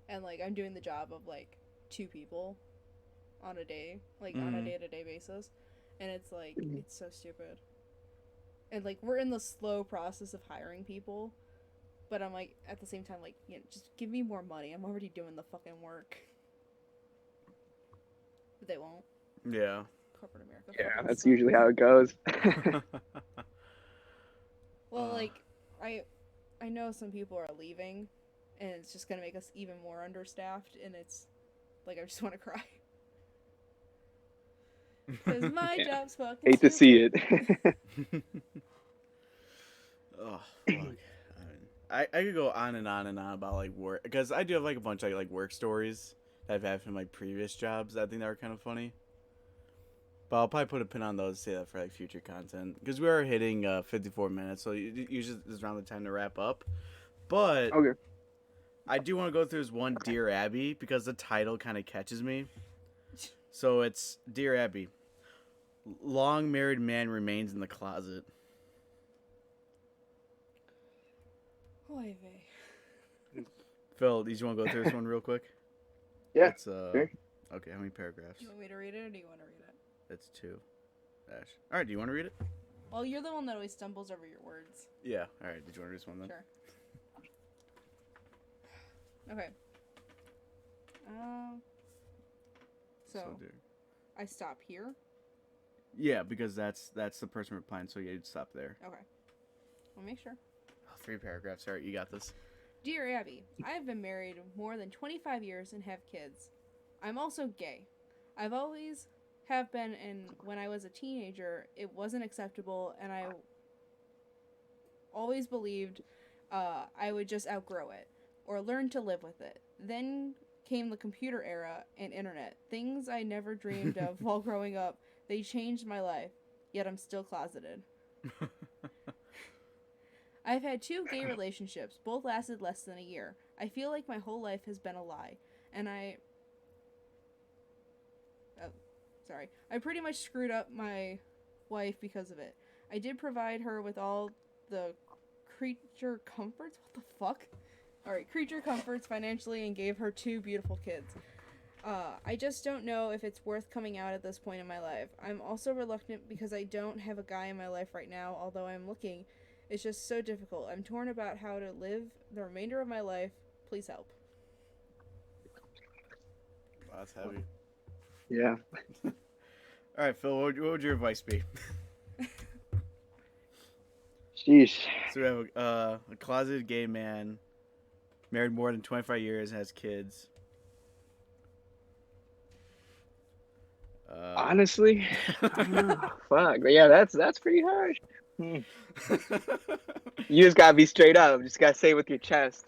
and like I'm doing the job of like 2 people on a day, like on a Mm-hmm. day-to-day basis, and it's like it's so stupid. And like we're in the slow process of hiring people, but I'm like at the same time like, just give me more money. I'm already doing the fucking work. But they won't. Yeah. Corporate America yeah, fucking that's sucks. usually how it goes. Well, uh, like I know some people are leaving, and it's just gonna make us even more understaffed, and it's like I just want to cry because my Yeah, job's fucking hate to see stupid. it. oh fuck. I could go on and on and on about like work because I do have like a bunch of like work stories that I've had from my previous jobs. I think that were kind of funny. But I'll probably put a pin on those to say that for like future content because we are hitting 54 minutes, so usually this is around the time to wrap up. But Okay. I do want to go through this one, Dear Abby, because the title kind of catches me. So it's Dear Abby. Long married man remains in the closet. Oy vey. Phil, do you want to go through this one real quick? Yeah. It's Sure. okay. How many paragraphs? Do you want me to read it, or do you want to read it? It's 2. Ash. All right. Do you want to read it? Well, you're the one that always stumbles over your words. Yeah. All right. Did you want to read this one then? Sure. Okay. Um. So dear. I stop here. Yeah, because that's the person replying, so you'd stop there. Okay. I'll make sure. Oh, 3 paragraphs. All right, you got this. Dear Abby, I have been married more than 25 years and have kids. I'm also gay. I've always have been, and when I was a teenager, it wasn't acceptable, and I always believed I would just outgrow it or learn to live with it. Then came the computer era and internet. Things I never dreamed of while growing up. They changed my life, yet I'm still closeted. I've had 2 gay relationships. Both lasted less than a year. I feel like my whole life has been a lie. And I pretty much screwed up my wife because of it. I did provide her with all the creature comforts. What the fuck? Alright, creature comforts financially and gave her 2 beautiful kids. I just don't know if it's worth coming out at this point in my life. I'm also reluctant because I don't have a guy in my life right now, although I'm looking. It's just so difficult. I'm torn about how to live the remainder of my life. Please help. Wow, that's heavy. Yeah. All right, Phil, what would your advice be? Sheesh. So we have a closeted gay man, married more than 25 years, has kids. Honestly, I don't know. Fuck. But yeah, that's pretty harsh. You just gotta be straight up. Just gotta say it with your chest.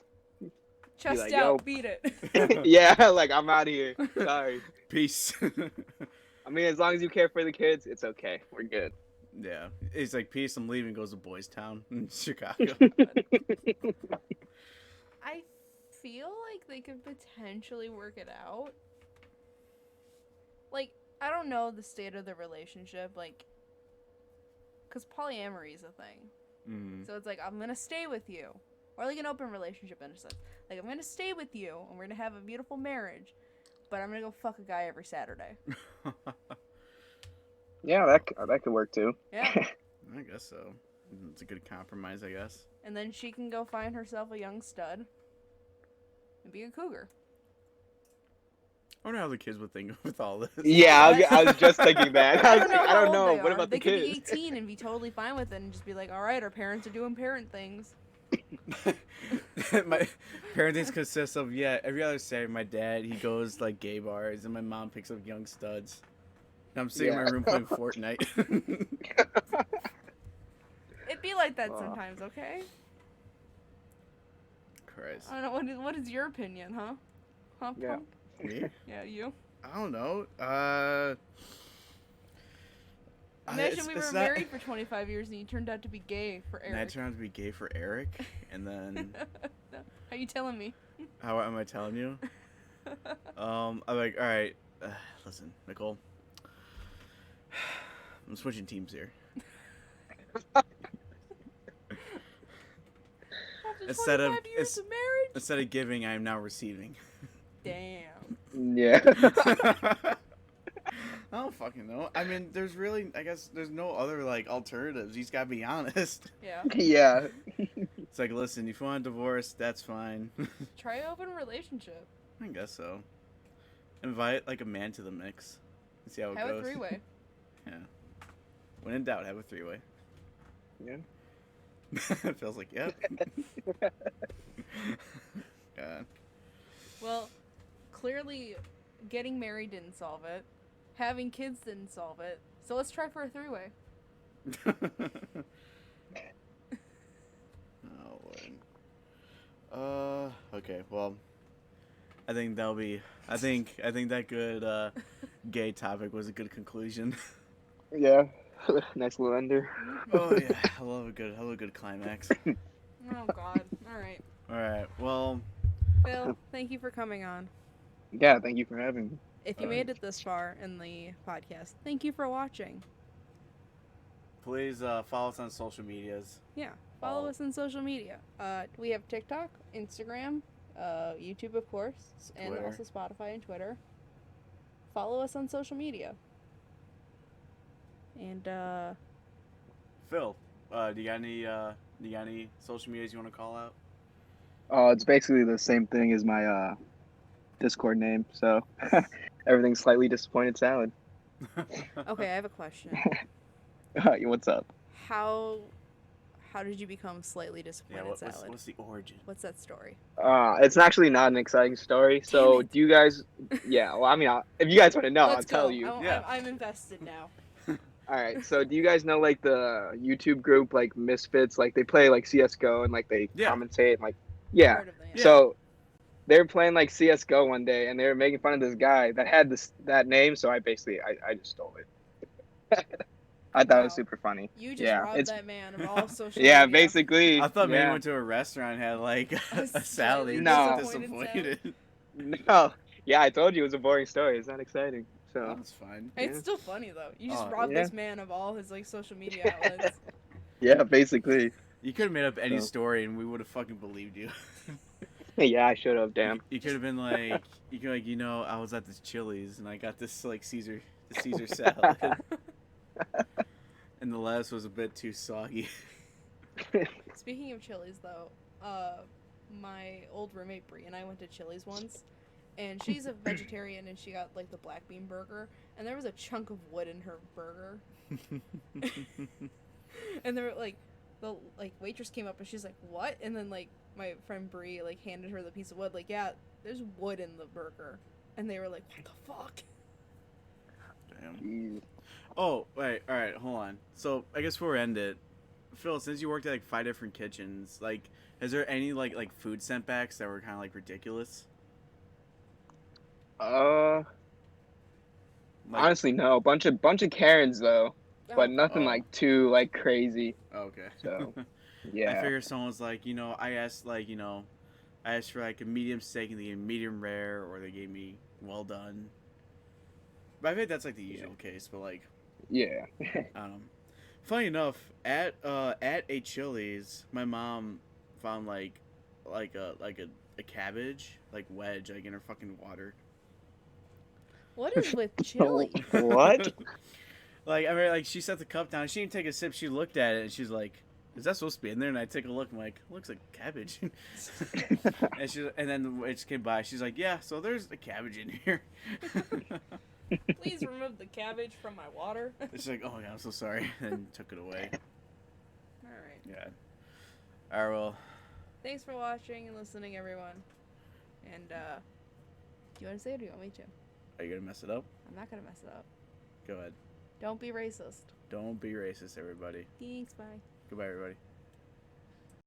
Chest like, out, yo. beat it. Yeah, like I'm out of here. Sorry. Peace. I mean, as long as you care for the kids, it's okay. We're good. Yeah, he's like, peace, I'm leaving. Goes to Boys Town in Chicago. I feel like they could potentially work it out. Like, I don't know the state of the relationship, like, because polyamory is a thing. Mm. So it's like, I'm gonna stay with you. Or like an open relationship in a sense. Like, I'm gonna stay with you, and we're gonna have a beautiful marriage, but I'm gonna go fuck a guy every Saturday. Yeah, that could work too. Yeah. I guess so. It's a good compromise, I guess. And then she can go find herself a young stud and be a cougar. I wonder how the kids would think with all this. Yeah, I was just thinking that. I don't know. I don't how old know. they What are. about they the could kids? be 18 and be totally fine with it and just be like, all right, our parents are doing parent things. My parenting consists of, every other Saturday, my dad, he goes like gay bars, and my mom picks up young studs. And I'm sitting in my room playing Fortnite. It'd be like that sometimes, okay? Christ. I don't know. What is your opinion, huh? Huh, Yeah. punk? Me? Yeah, you. I don't know. Imagine we were married for 25 years and you turned out to be gay for And I Eric. turned out to be gay for Eric, and then How you telling me? how am I telling you? I'm like, all right, listen, Nicole. I'm switching teams here. After 25 years of marriage? Instead of giving, I am now receiving. Damn. Yeah. I don't fucking know. I mean, I guess there's no other like alternatives. You just gotta be honest. Yeah. Yeah. It's like, listen, if you want a divorce, that's fine. Try open relationship. I guess so. Invite like a man to the mix and see how it Have goes. a 3-way. Yeah. When in doubt, have a 3-way. Yeah. It feels like, yep. God. Well, clearly getting married didn't solve it. Having kids didn't solve it. So let's try for a 3-way. Oh, Lord. Okay, well, I think that'll be. I think that good gay topic was a good conclusion. Yeah. Nice little ender. Oh yeah, I love a good climax. Oh God. All right. All right, well, Phil, thank you for coming on. Yeah, thank you for having me. If you made it this far in the podcast, thank you for watching. please follow us on social medias. Yeah, follow us on social media. We have TikTok, Instagram, YouTube, of course, and Twitter. also Spotify and Twitter. Follow us on social media. And Phil, do you got any social medias you want to call out? It's basically the same thing as my Discord name, so everything's slightly disappointed salad. Okay, I have a question. What's up? How how did you become slightly Yeah, disappointed salad? what's the origin? What's that story? It's actually not an exciting story. Damn So it. do you guys? Yeah. Well, I mean, if you guys want to know, I'll Let's tell go. you. Yeah. I'm invested now. All right. So do you guys know like the YouTube group like Misfits? Like they play like CS:GO and like they Yeah. commentate and like I've yeah. heard of that. Yeah. So they were playing like CS:GO one day and they were making fun of this guy that had that name. So I just stole it. I thought it was Wow. super funny. You just Yeah. robbed It's that man of all social yeah. media. I Basically thought maybe yeah. went to a restaurant and had like A a salad. slightly You're No. just disappointed disappointed. No. Yeah. I told you it was a boring story. It's not exciting. Oh, So that's fine. It's yeah. still funny though. You just Oh, robbed Yeah. this man of all his like social media outlets. Yeah. Basically. you could have made up any So story and we would have fucking believed you. yeah. I should have. Damn. You could have been like, I was at this Chili's and I got this like the Caesar salad, and the lettuce was a bit too soggy. Speaking of Chili's though, my old roommate Bree and I went to Chili's once, and she's a vegetarian and she got like the black bean burger, and there was a chunk of wood in her burger, and there were like the like waitress came up and she's like, "What?" And then like my friend Bree like handed her the piece of wood, like, "Yeah, there's wood in the burger," and they were like, "What the fuck?" Damn. Jeez. Oh, wait, all right, hold on. So I guess before we end it, Phil, since you worked at like 5 different kitchens, like, is there any like food sent-backs that were kind of like ridiculous? Uh, Like, Honestly, no. Bunch of Karens though, Oh, but nothing oh, like too like crazy. okay. So I yeah, figure someone was like, I asked for like a medium steak and they gave me medium rare, or they gave me well done. But I think that's like the usual case. But like, yeah. funny enough, at a Chili's, my mom found like a cabbage like wedge like in her fucking water. what is with chili? What? Like I mean, like she set the cup down. She didn't take a sip. She looked at it and she's like, "Is that supposed to be in there?" And I take a look. I'm like, "Looks like cabbage." And then the witch came by. She's like, "Yeah, so there's a cabbage in here." Please remove the cabbage from my water. She's like, "Oh yeah, I'm so sorry," and took it away. All right. Yeah. All right, well, Thanks for watching and listening, everyone. And do you want to say it or do you want me to? are you gonna mess it up? I'm not gonna mess it up. Go ahead. Don't be racist. Don't be racist, everybody. Thanks. Bye. Goodbye, everybody.